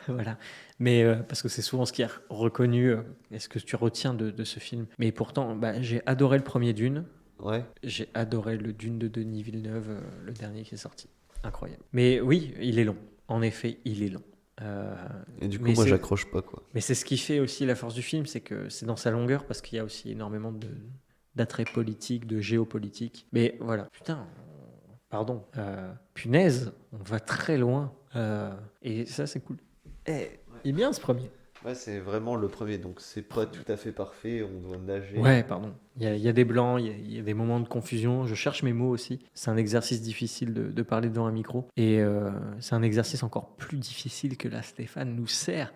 Voilà. Mais parce que c'est souvent ce qui est reconnu, est-ce que tu retiens de ce film. Mais pourtant, bah, j'ai adoré le premier Dune.
Ouais.
J'ai adoré le Dune de Denis Villeneuve, le dernier qui est sorti. Incroyable. Mais oui, il est long. En effet, il est long.
Et du coup,
mais
moi,
c'est-
j'accroche pas, quoi.
Mais c'est ce qui fait aussi la force du film, c'est que c'est dans sa longueur parce qu'il y a aussi énormément d'attrait politique, de géopolitique. Mais voilà, putain, pardon, punaise, on va très loin. Et ça, c'est cool. Il est bien ce premier.
Ouais, c'est vraiment le premier, donc c'est pas tout à fait parfait, on doit nager.
Ouais, pardon. Il y a des blancs, il y a des moments de confusion. Je cherche mes mots aussi. C'est un exercice difficile de parler devant un micro. Et c'est un exercice encore plus difficile que là, Stéphane nous sert.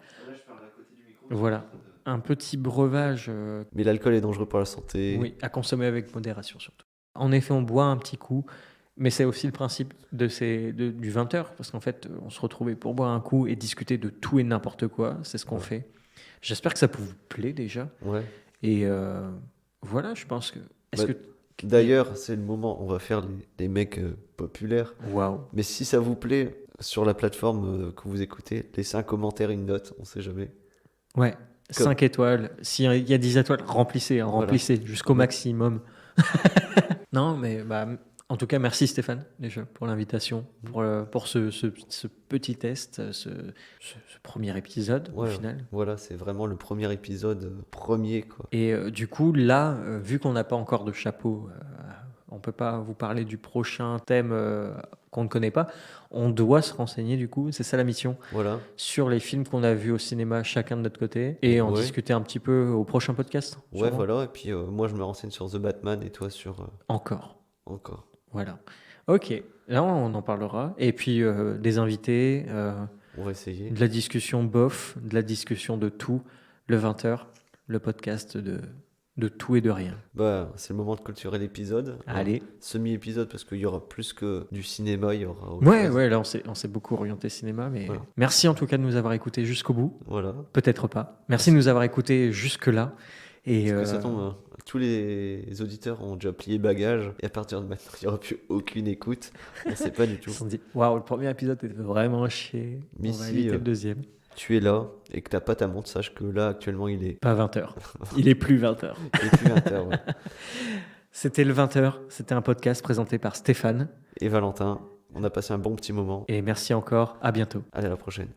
Voilà. Un petit breuvage,
Mais l'alcool est dangereux pour la santé.
oui, à consommer avec modération surtout. En effet, on boit un petit coup. Mais c'est aussi le principe du 20h, parce qu'en fait, on se retrouvait pour boire un coup et discuter de tout et n'importe quoi. C'est ce qu'on
Ouais.
fait. J'espère que ça vous plaît déjà.
Ouais.
Et voilà, je pense que. Est-ce
Bah,
que.
D'ailleurs, c'est le moment, on va faire les mecs populaires.
Waouh!
Mais si ça vous plaît, sur la plateforme que vous écoutez, laissez un commentaire, une note, on sait jamais.
Ouais, 5 étoiles. S'il y a 10 étoiles, remplissez, hein,
Voilà.
remplissez jusqu'au
Ouais.
maximum. Non, mais bah, En tout cas, merci Stéphane déjà pour l'invitation, pour ce petit test, ce premier épisode au
Ouais,
final.
voilà, c'est vraiment le premier épisode, premier, quoi.
Et du coup, là, vu qu'on n'a pas encore de chapeau, on peut pas vous parler du prochain thème qu'on ne connaît pas. On doit se renseigner du coup, c'est ça la mission,
Voilà,
sur les films qu'on a vus au cinéma chacun de notre côté et en
ouais,
discuter un petit peu au prochain podcast.
ouais,
sûrement.
voilà, et puis moi je me renseigne sur The Batman et toi sur
Encore.
encore.
Voilà. Ok, là on en parlera. Et puis des invités,
On va essayer.
de la discussion bof, de la discussion de tout, le 20h, le podcast de tout et de rien.
Bah, c'est le moment de clôturer l'épisode. Un
Allez.
semi-épisode parce qu'il y aura plus que du cinéma, il y aura autre
Ouais,
chose.
ouais, là on s'est beaucoup orienté cinéma, mais
Voilà.
merci en tout cas de nous avoir écoutés jusqu'au bout.
Voilà.
Peut-être pas. Merci de nous avoir écoutés jusque-là. Et
Parce que ça tombe, tous les auditeurs ont déjà plié bagage et à partir de maintenant, il n'y aura plus aucune écoute. On sait pas du
ils
tout.
se sont dit, waouh, le premier épisode était vraiment chier.
Mais
On va
si,
éviter le deuxième.
Tu es là et que t'as pas ta montre, sache que là actuellement il est
Pas 20h. Il est plus 20h.
il est plus 20h. Ouais.
C'était le 20h. C'était un podcast présenté par Stéphane.
Et Valentin, on a passé un bon petit moment.
Et merci encore. À bientôt.
Allez, à la prochaine.